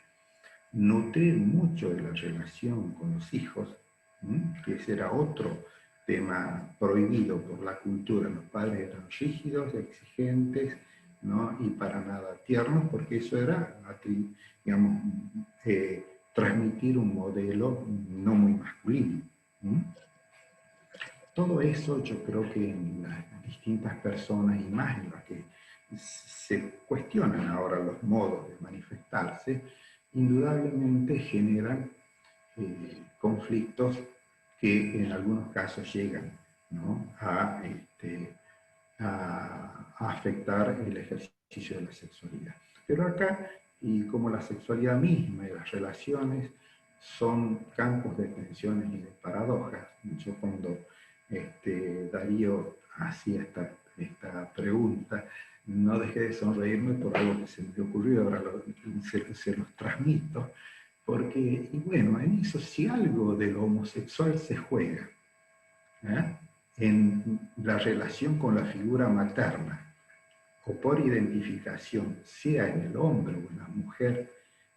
nutrir mucho de la relación con los hijos, que ese era otro tema prohibido por la cultura. Los padres eran rígidos, exigentes, ¿no? Y para nada tiernos, porque eso era, digamos, transmitir un modelo no muy masculino. Todo eso yo creo que en las distintas personas, y más en las que se cuestionan ahora los modos de manifestarse, indudablemente generan conflictos que en algunos casos llegan, ¿no? a afectar el ejercicio de la sexualidad. Pero acá, y como la sexualidad misma y las relaciones son campos de tensiones y de paradojas, yo cuando Darío hacía esta pregunta, no dejé de sonreírme por algo que se me ocurrió, ahora se los transmito, porque, y bueno, en eso si algo de lo homosexual se juega, en la relación con la figura materna, o por identificación, sea en el hombre o en la mujer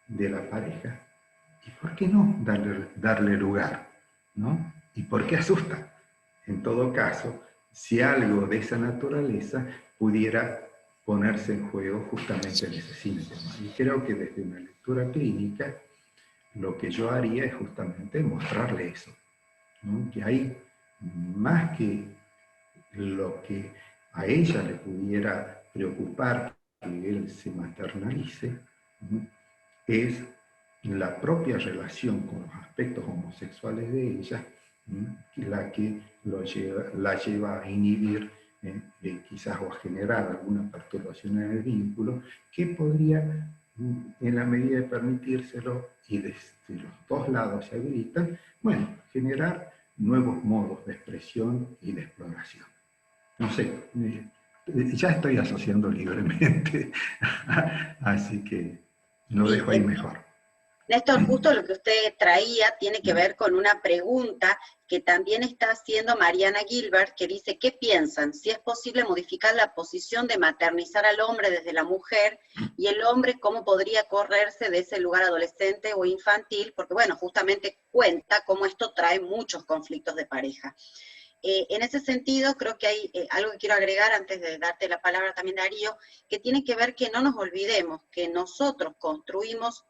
de la pareja, ¿y por qué no darle lugar? ¿No? ¿Y por qué asusta? En todo caso, si algo de esa naturaleza pudiera ponerse en juego justamente en ese síntoma. Y creo que desde una lectura clínica, lo que yo haría es justamente mostrarle eso, ¿no? Que hay más que lo que a ella le pudiera preocupar que él se maternalice, ¿no? Es la propia relación con los aspectos homosexuales de ella, la que la lleva a inhibir, quizás o a generar alguna perturbación en el vínculo, que podría, en la medida de permitírselo, y desde los dos lados se habilitan, bueno, generar nuevos modos de expresión y de exploración. No sé, ya estoy asociando libremente, así que lo dejo ahí mejor. Néstor, justo lo que usted traía tiene que ver con una pregunta que también está haciendo Mariana Gilbert, que dice, ¿qué piensan? Si es posible modificar la posición de maternizar al hombre desde la mujer, y el hombre cómo podría correrse de ese lugar adolescente o infantil, porque bueno, justamente cuenta cómo esto trae muchos conflictos de pareja. En ese sentido, creo que hay algo que quiero agregar antes de darte la palabra también, Darío, que tiene que ver que no nos olvidemos que nosotros construimos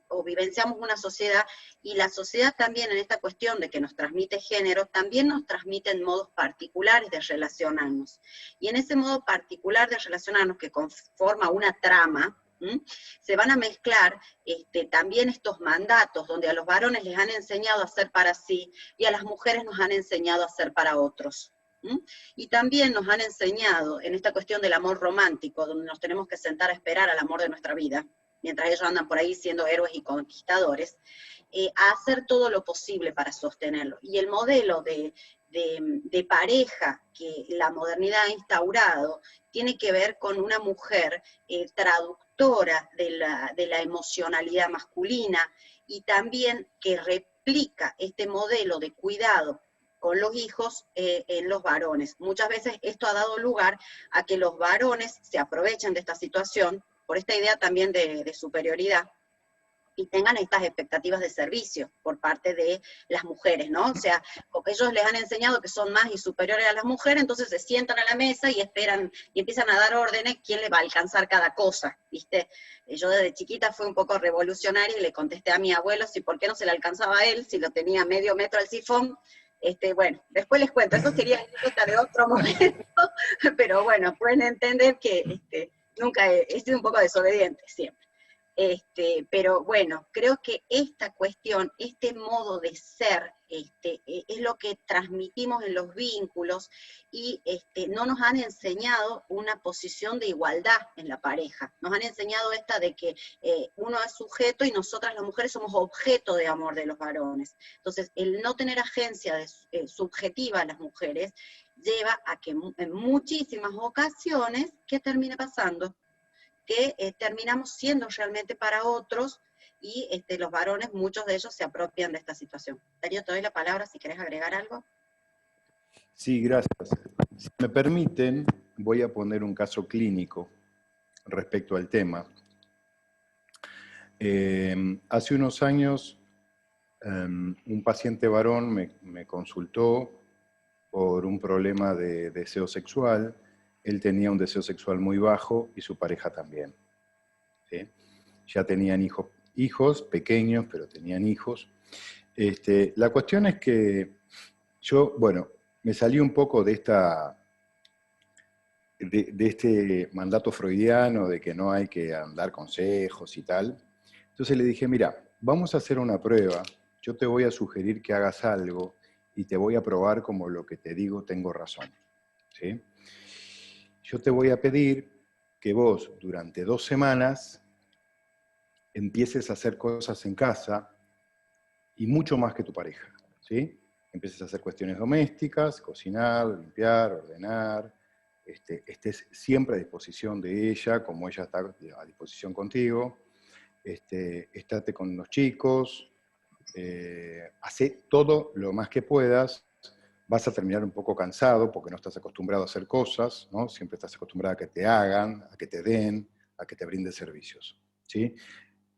o vivenciamos una sociedad, y la sociedad también en esta cuestión de que nos transmite género, también nos transmiten modos particulares de relacionarnos. Y en ese modo particular de relacionarnos que conforma una trama, se van a mezclar también estos mandatos, donde a los varones les han enseñado a ser para sí, y a las mujeres nos han enseñado a ser para otros. Y también nos han enseñado, en esta cuestión del amor romántico, donde nos tenemos que sentar a esperar al amor de nuestra vida, mientras ellos andan por ahí siendo héroes y conquistadores, a hacer todo lo posible para sostenerlo. Y el modelo de pareja que la modernidad ha instaurado tiene que ver con una mujer traductora de la emocionalidad masculina, y también que replica este modelo de cuidado con los hijos en los varones. Muchas veces esto ha dado lugar a que los varones se aprovechen de esta situación por esta idea también de superioridad, y tengan estas expectativas de servicio por parte de las mujeres, ¿no? O sea, porque ellos les han enseñado que son más y superiores a las mujeres, entonces se sientan a la mesa y esperan, y empiezan a dar órdenes quién le va a alcanzar cada cosa, ¿viste? Yo desde chiquita fui un poco revolucionaria y le contesté a mi abuelo si por qué no se le alcanzaba a él, si lo tenía medio metro el sifón. Bueno, después les cuento, eso sería anécdota de otro momento, pero bueno, pueden entender que nunca he sido un poco desobediente, siempre. Pero bueno, creo que esta cuestión, este modo de ser, es lo que transmitimos en los vínculos y no nos han enseñado una posición de igualdad en la pareja. Nos han enseñado esta de que uno es sujeto y nosotras las mujeres somos objeto de amor de los varones. Entonces, el no tener agencia subjetiva a las mujeres lleva a que en muchísimas ocasiones, ¿qué termine pasando? Que terminamos siendo realmente para otros y los varones, muchos de ellos se apropian de esta situación. Darío, te doy la palabra si querés agregar algo. Sí, gracias. Si me permiten, voy a poner un caso clínico respecto al tema. Hace unos años, un paciente varón me consultó por un problema de deseo sexual. Él tenía un deseo sexual muy bajo y su pareja también. ¿Sí? Ya tenían hijos pequeños, pero tenían hijos. La cuestión es que yo, bueno, me salí un poco de este mandato freudiano de que no hay que dar consejos y tal. Entonces le dije, mira, vamos a hacer una prueba, yo te voy a sugerir que hagas algo y te voy a probar como lo que te digo tengo razón. ¿Sí? Yo te voy a pedir que vos durante 2 semanas empieces a hacer cosas en casa y mucho más que tu pareja. ¿Sí? Empieces a hacer cuestiones domésticas, cocinar, limpiar, ordenar, estés siempre a disposición de ella, como ella está a disposición contigo, estate con los chicos, hacé todo lo más que puedas. Vas a terminar un poco cansado porque no estás acostumbrado a hacer cosas, ¿no? Siempre estás acostumbrado a que te hagan, a que te den, a que te brinden servicios. ¿Sí?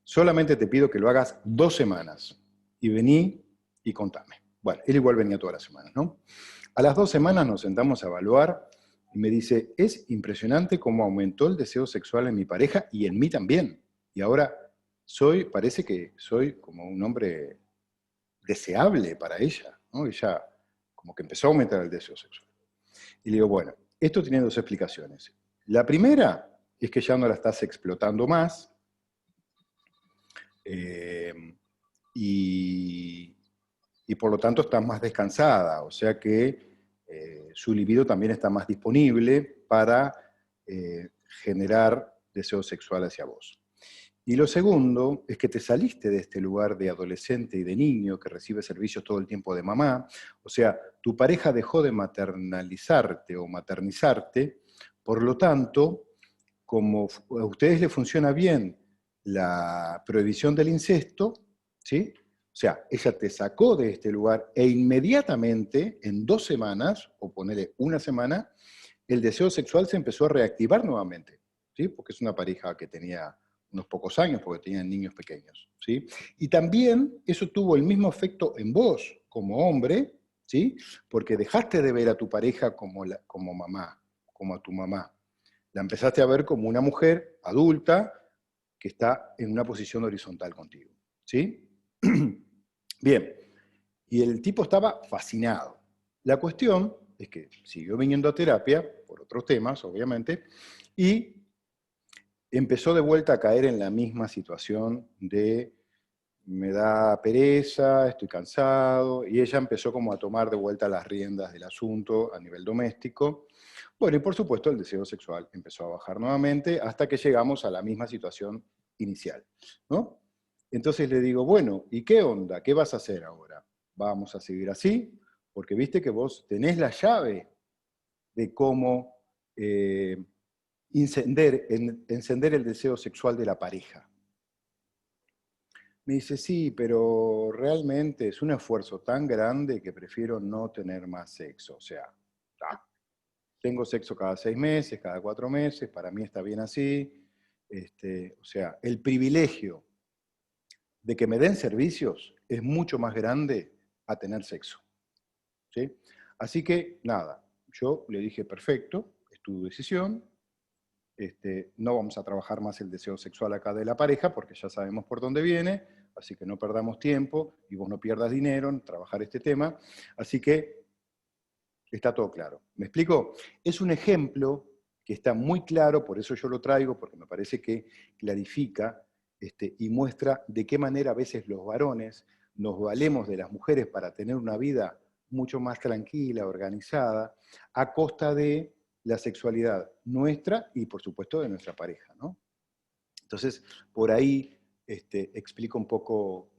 Solamente te pido que lo hagas 2 semanas y vení y contame. Bueno, él igual venía todas las semanas, ¿no? A las 2 semanas nos sentamos a evaluar y me dice, es impresionante cómo aumentó el deseo sexual en mi pareja y en mí también. Y ahora parece que soy como un hombre deseable para ella, ¿no? Ella como que empezó a aumentar el deseo sexual. Y le digo, bueno, esto tiene 2 explicaciones. La primera es que ya no la estás explotando más, y por lo tanto estás más descansada, o sea que su libido también está más disponible para generar deseo sexual hacia vos. Y lo segundo es que te saliste de este lugar de adolescente y de niño que recibe servicios todo el tiempo de mamá, o sea, tu pareja dejó de maternalizarte o maternizarte, por lo tanto, como a ustedes les funciona bien la prohibición del incesto, ¿sí? O sea, ella te sacó de este lugar e inmediatamente, en 2 semanas, o ponele 1 semana, el deseo sexual se empezó a reactivar nuevamente, ¿sí? Porque es una pareja que tenía unos pocos años, porque tenían niños pequeños, ¿sí? Y también eso tuvo el mismo efecto en vos, como hombre, ¿sí? Porque dejaste de ver a tu pareja como mamá, como a tu mamá. La empezaste a ver como una mujer adulta que está en una posición horizontal contigo, ¿sí? Bien, y el tipo estaba fascinado. La cuestión es que siguió viniendo a terapia, por otros temas, obviamente, y empezó de vuelta a caer en la misma situación de me da pereza, estoy cansado, y ella empezó como a tomar de vuelta las riendas del asunto a nivel doméstico. Bueno, y por supuesto el deseo sexual empezó a bajar nuevamente hasta que llegamos a la misma situación inicial, ¿no? Entonces le digo, bueno, ¿y qué onda? ¿Qué vas a hacer ahora? ¿Vamos a seguir así? Porque viste que vos tenés la llave de cómo encender el deseo sexual de la pareja. Me dice, sí, pero realmente es un esfuerzo tan grande que prefiero no tener más sexo. O sea, tengo sexo cada 6 meses, cada 4 meses, para mí está bien así. O sea, el privilegio de que me den servicios es mucho más grande a tener sexo. ¿Sí? Así que, nada, yo le dije, perfecto, es tu decisión, no vamos a trabajar más el deseo sexual acá de la pareja porque ya sabemos por dónde viene, así que no perdamos tiempo y vos no pierdas dinero en trabajar este tema, así que está todo claro. ¿Me explico? Es un ejemplo que está muy claro, por eso yo lo traigo, porque me parece que clarifica y muestra de qué manera a veces los varones nos valemos de las mujeres para tener una vida mucho más tranquila, organizada, a costa de la sexualidad nuestra y por supuesto de nuestra pareja, ¿no? Entonces, por ahí explico un poco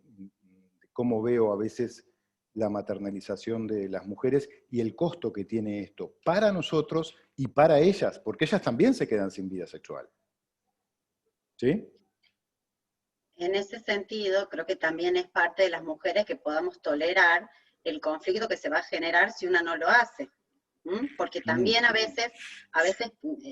cómo veo a veces la maternalización de las mujeres y el costo que tiene esto para nosotros y para ellas, porque ellas también se quedan sin vida sexual. ¿Sí? En ese sentido, creo que también es parte de las mujeres que podamos tolerar el conflicto que se va a generar si una no lo hace. Porque también a veces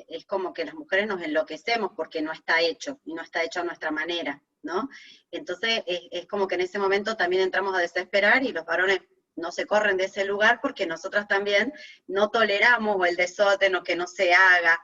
es como que las mujeres nos enloquecemos porque no está hecho, y no está hecho a nuestra manera, ¿no? Entonces es como que en ese momento también entramos a desesperar y los varones no se corren de ese lugar porque nosotras también no toleramos o el desorden o que no se haga.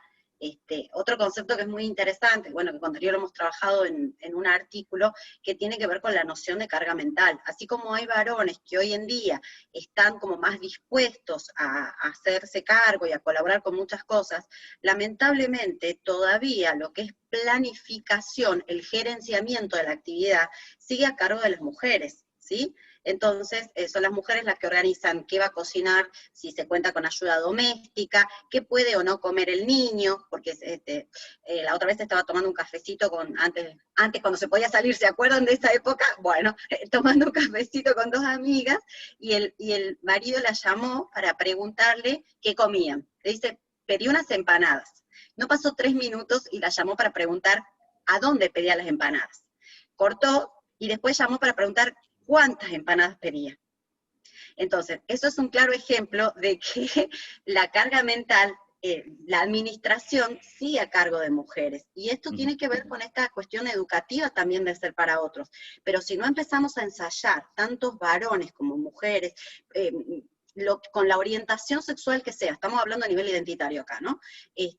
Otro concepto que es muy interesante, bueno, que con Darío lo hemos trabajado en un artículo, que tiene que ver con la noción de carga mental. Así como hay varones que hoy en día están como más dispuestos a hacerse cargo y a colaborar con muchas cosas, lamentablemente todavía lo que es planificación, el gerenciamiento de la actividad, sigue a cargo de las mujeres, ¿sí? Entonces, son las mujeres las que organizan qué va a cocinar, si se cuenta con ayuda doméstica, qué puede o no comer el niño, porque la otra vez estaba tomando un cafecito antes cuando se podía salir, ¿se acuerdan de esa época? Bueno, tomando un cafecito con dos amigas, y el marido la llamó para preguntarle qué comían. Le dice, pedí unas empanadas. No pasó 3 minutos y la llamó para preguntar a dónde pedía las empanadas. Cortó y después llamó para preguntar cuántas empanadas pedía. Entonces, eso es un claro ejemplo de que la carga mental, la administración sigue a cargo de mujeres. Y esto tiene que ver con esta cuestión educativa también de ser para otros. Pero si no empezamos a ensayar, tantos varones como mujeres, con la orientación sexual que sea, estamos hablando a nivel identitario acá, ¿no?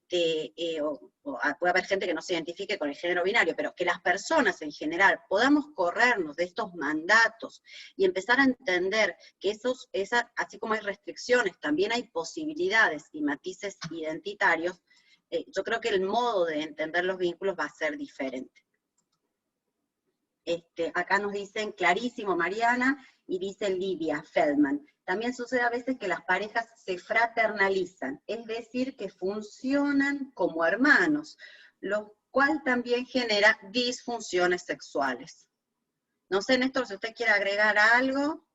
Puede haber gente que no se identifique con el género binario, pero que las personas en general podamos corrernos de estos mandatos y empezar a entender que así como hay restricciones, también hay posibilidades y matices identitarios. Yo creo que el modo de entender los vínculos va a ser diferente. Acá nos dicen clarísimo Mariana, y dice Lidia Feldman. También sucede a veces que las parejas se fraternalizan, es decir, que funcionan como hermanos, lo cual también genera disfunciones sexuales. No sé, Néstor, si usted quiere agregar algo.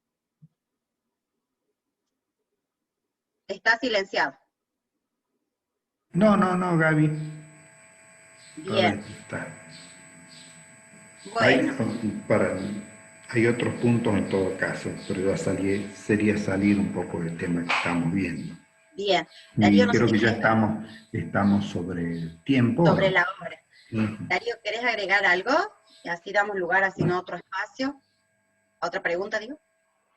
Está silenciado. No, Gaby. Bien. Está. Bueno. Hay otros puntos en todo caso, pero sería salir un poco del tema que estamos viendo. Bien. Darío, creo que ya estamos sobre el tiempo. Sobre la hora. Darío, ¿querés agregar algo? Y así damos lugar a otro espacio. ¿A otra pregunta, digo?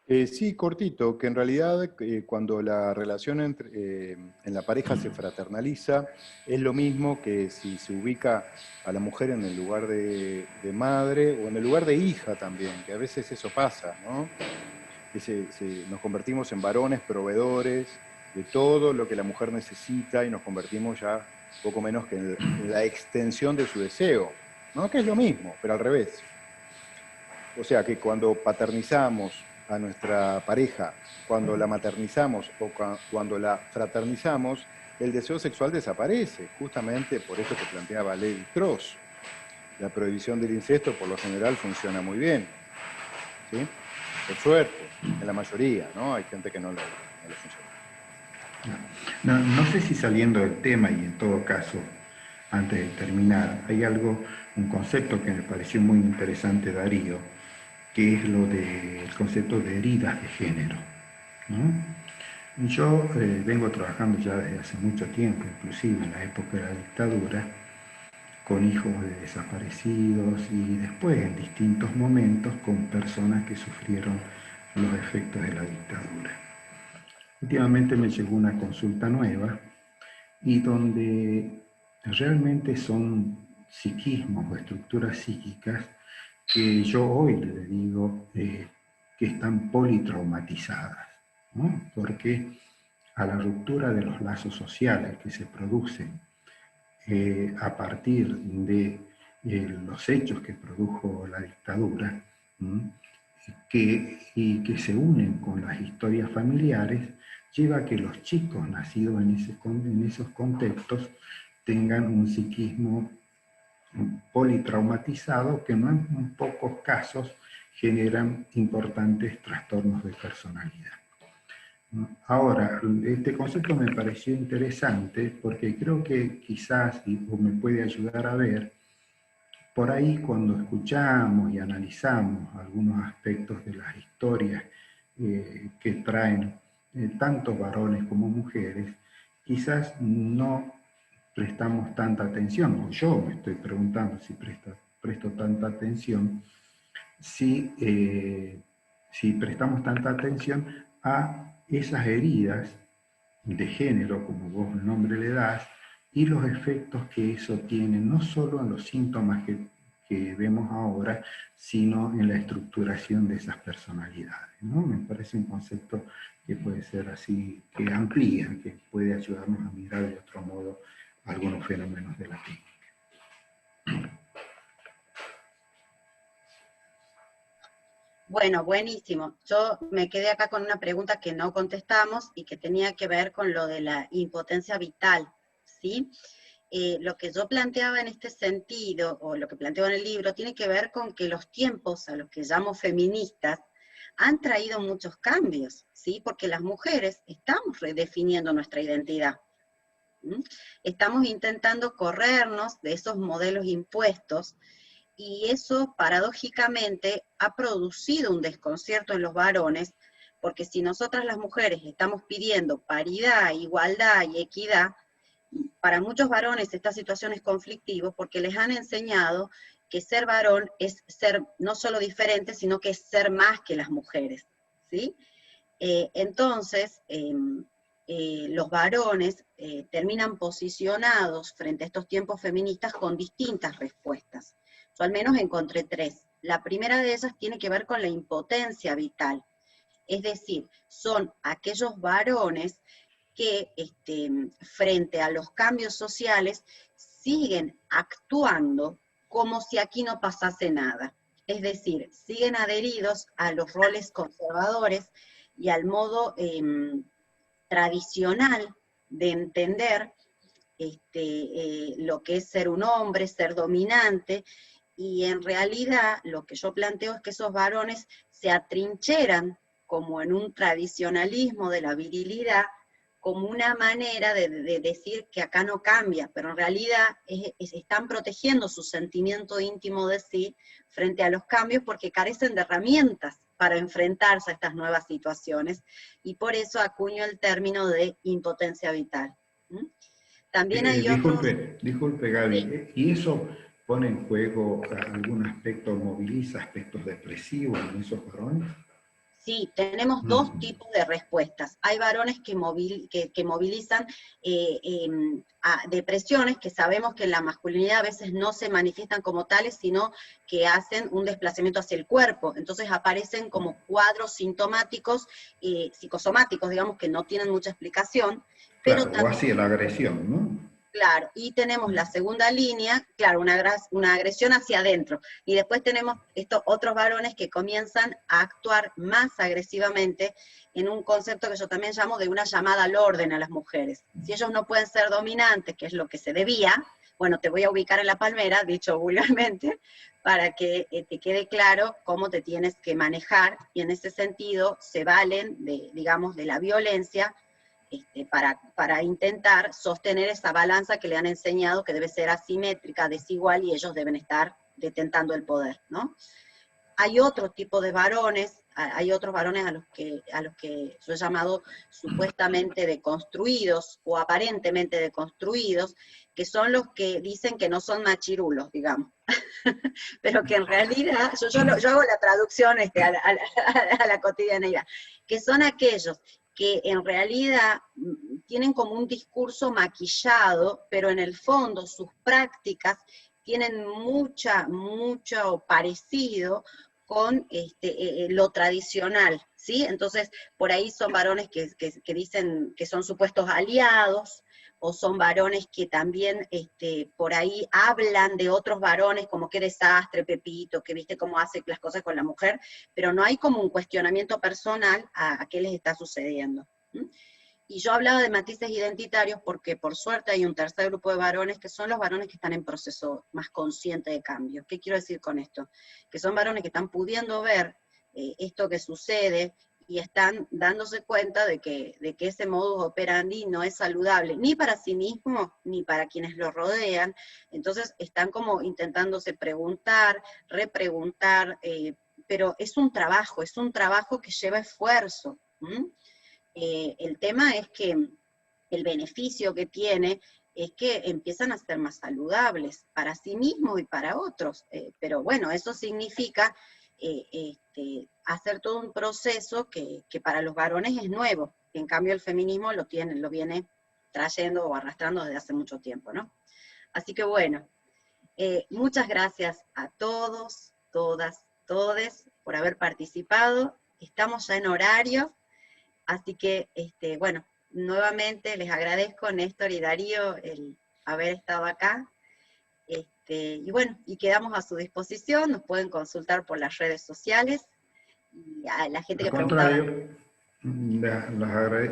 Sí, cortito, que en realidad cuando la relación en la pareja se fraternaliza, es lo mismo que si se ubica a la mujer en el lugar de madre o en el lugar de hija también, que a veces eso pasa, ¿no? Que nos convertimos en varones proveedores de todo lo que la mujer necesita y nos convertimos ya poco menos que en la extensión de su deseo, ¿no? Que es lo mismo, pero al revés. O sea que cuando paternizamos a nuestra pareja, cuando la maternizamos o cuando la fraternizamos, el deseo sexual desaparece, justamente por eso que planteaba Lévi-Strauss. La prohibición del incesto por lo general funciona muy bien, ¿sí? Por suerte, en la mayoría, ¿no? Hay gente que no le funciona. No sé si saliendo del tema, y en todo caso, antes de terminar, hay un concepto que me pareció muy interesante, Darío, que es lo del concepto de heridas de género, ¿no? Yo vengo trabajando ya desde hace mucho tiempo, inclusive en la época de la dictadura, con hijos de desaparecidos y después en distintos momentos con personas que sufrieron los efectos de la dictadura. Últimamente me llegó una consulta nueva y donde realmente son psiquismos o estructuras psíquicas que yo hoy le digo que están politraumatizadas, ¿no? Porque a la ruptura de los lazos sociales que se producen a partir de los hechos que produjo la dictadura, y que se unen con las historias familiares, lleva a que los chicos nacidos en esos contextos tengan un psiquismo politraumatizado que no en pocos casos generan importantes trastornos de personalidad. Ahora, este concepto me pareció interesante porque creo que quizás me puede ayudar a ver, por ahí cuando escuchamos y analizamos algunos aspectos de las historias que traen tanto varones como mujeres, quizás no prestamos tanta atención, o yo me estoy preguntando si presto tanta atención, si prestamos tanta atención a esas heridas de género, como vos el nombre le das, y los efectos que eso tiene, no solo en los síntomas que vemos ahora, sino en la estructuración de esas personalidades, ¿no? Me parece un concepto que puede ser así, que amplía, que puede ayudarnos a mirar de otro modo algunos fenómenos de la técnica. Bueno, buenísimo. Yo me quedé acá con una pregunta que no contestamos y que tenía que ver con lo de la impotencia vital, ¿sí? Lo que yo planteaba en este sentido, o lo que planteo en el libro, tiene que ver con que los tiempos a los que llamo feministas han traído muchos cambios, ¿sí? Porque las mujeres estamos redefiniendo nuestra identidad. Estamos intentando corrernos de esos modelos impuestos, y eso paradójicamente ha producido un desconcierto en los varones, porque si nosotras las mujeres estamos pidiendo paridad, igualdad y equidad, para muchos varones esta situación es conflictiva porque les han enseñado que ser varón es ser no solo diferente, sino que es ser más que las mujeres, ¿sí? Entonces, los varones terminan posicionados frente a estos tiempos feministas con distintas respuestas. Yo al menos encontré tres. La primera de ellas tiene que ver con la impotencia vital. Es decir, son aquellos varones que frente a los cambios sociales siguen actuando como si aquí no pasase nada. Es decir, siguen adheridos a los roles conservadores y al modo tradicional de entender lo que es ser un hombre, ser dominante, y en realidad lo que yo planteo es que esos varones se atrincheran como en un tradicionalismo de la virilidad, como una manera de decir que acá no cambia, pero en realidad están protegiendo su sentimiento íntimo de sí frente a los cambios porque carecen de herramientas para enfrentarse a estas nuevas situaciones, y por eso acuño el término de impotencia vital. También hay Disculpe Gaby, ¿y eso pone en juego algún aspecto, moviliza aspectos depresivos en esos varones? Sí, tenemos dos tipos de respuestas. Hay varones que movilizan a depresiones, que sabemos que en la masculinidad a veces no se manifiestan como tales, sino que hacen un desplazamiento hacia el cuerpo. Entonces aparecen como cuadros sintomáticos, psicosomáticos, digamos, que no tienen mucha explicación. Pero claro, también, o hacia la agresión, ¿no? Claro, y tenemos la segunda línea, claro, una agresión hacia adentro. Y después tenemos estos otros varones que comienzan a actuar más agresivamente en un concepto que yo también llamo de una llamada al orden a las mujeres. Si ellos no pueden ser dominantes, que es lo que se debía, bueno, te voy a ubicar en la palmera, dicho vulgarmente, para que te quede claro cómo te tienes que manejar, y en ese sentido se valen digamos, de la violencia, para intentar sostener esa balanza que le han enseñado que debe ser asimétrica, desigual, y ellos deben estar detentando el poder, ¿no? Hay otro tipo de varones, hay otros varones a los que yo he llamado supuestamente deconstruidos, o aparentemente deconstruidos, que son los que dicen que no son machirulos, digamos, pero que en realidad, yo hago la traducción a la cotidianeidad, que son aquellos que en realidad tienen como un discurso maquillado, pero en el fondo sus prácticas tienen mucho parecido con lo tradicional, ¿sí? Entonces, por ahí son varones que dicen que son supuestos aliados, o son varones que también por ahí hablan de otros varones, como qué desastre, Pepito, que viste cómo hace las cosas con la mujer, pero no hay como un cuestionamiento personal a qué les está sucediendo. ¿Mm? Y yo hablaba de matices identitarios porque por suerte hay un tercer grupo de varones que son los varones que están en proceso más consciente de cambio. ¿Qué quiero decir con esto? Que son varones que están pudiendo ver esto que sucede y están dándose cuenta de que ese modus operandi no es saludable, ni para sí mismo, ni para quienes lo rodean. Entonces están como intentándose preguntar, repreguntar, pero es un trabajo que lleva esfuerzo. ¿Mm? El tema es que el beneficio que tiene es que empiezan a ser más saludables para sí mismos y para otros. Pero bueno, eso significa hacer todo un proceso que para los varones es nuevo. En cambio el feminismo lo viene trayendo o arrastrando desde hace mucho tiempo, ¿no? Así que bueno, muchas gracias a todos, todas, todes por haber participado. Estamos ya en horario. Así que, bueno, nuevamente les agradezco, Néstor y Darío, el haber estado acá. Y bueno, y quedamos a su disposición, nos pueden consultar por las redes sociales. Y a la gente Al que preguntaba. contrario,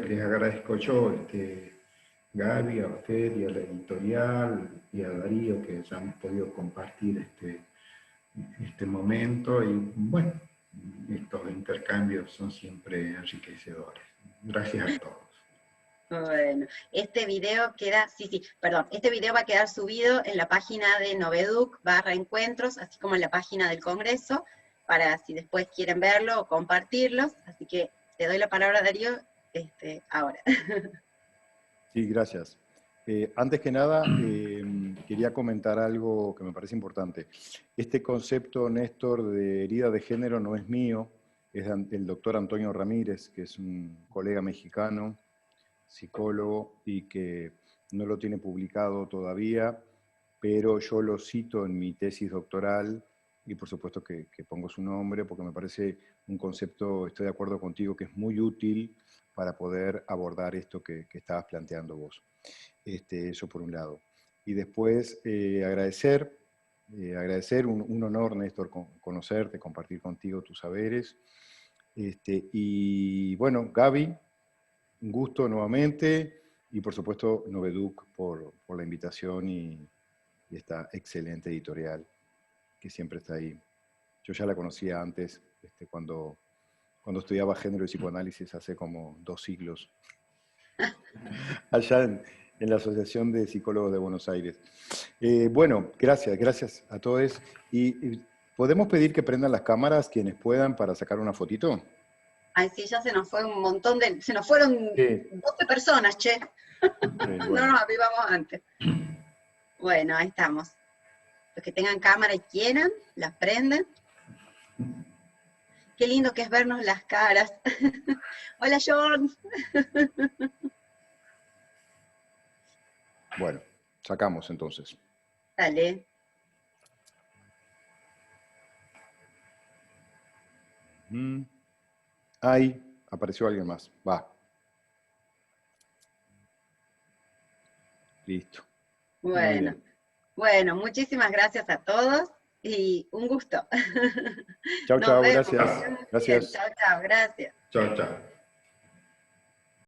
les agradezco yo, Gaby, a usted y a la editorial, y a Darío, que ya hemos podido compartir este momento, y bueno, estos intercambios son siempre enriquecedores. Gracias a todos. Bueno, este video queda, este video va a quedar subido en la página de Noveduc/encuentros, así como en la página del Congreso, para si después quieren verlo o compartirlos, así que te doy la palabra, Darío, ahora. Sí, gracias. Antes que nada, quería comentar algo que me parece importante. Este concepto, Néstor, de herida de género no es mío, es del doctor Antonio Ramírez, que es un colega mexicano, psicólogo, y que no lo tiene publicado todavía, pero yo lo cito en mi tesis doctoral, y por supuesto que pongo su nombre, porque me parece un concepto, estoy de acuerdo contigo, que es muy útil para poder abordar esto que estabas planteando vos. Eso por un lado. Y después agradecer, un honor, Néstor, conocerte, compartir contigo tus saberes. Y bueno, Gaby, un gusto nuevamente, y por supuesto Noveduc por la invitación y esta excelente editorial que siempre está ahí. Yo ya la conocía antes, cuando estudiaba género y psicoanálisis hace como 2 siglos, allá en la Asociación de Psicólogos de Buenos Aires. Bueno, gracias a todos. Y ¿podemos pedir que prendan las cámaras quienes puedan para sacar una fotito? Ay, sí, ya se nos fue un montón se nos fueron 12 personas, che. Bueno. No nos avivamos antes. Bueno, ahí estamos. Los que tengan cámara y quieran, las prenden. Qué lindo que es vernos las caras. Hola, John. Bueno, sacamos entonces. Dale. Ahí apareció alguien más. Va. Listo. Bueno, muchísimas gracias a todos y un gusto. Chau, gracias. Chau, gracias. Chao, chao.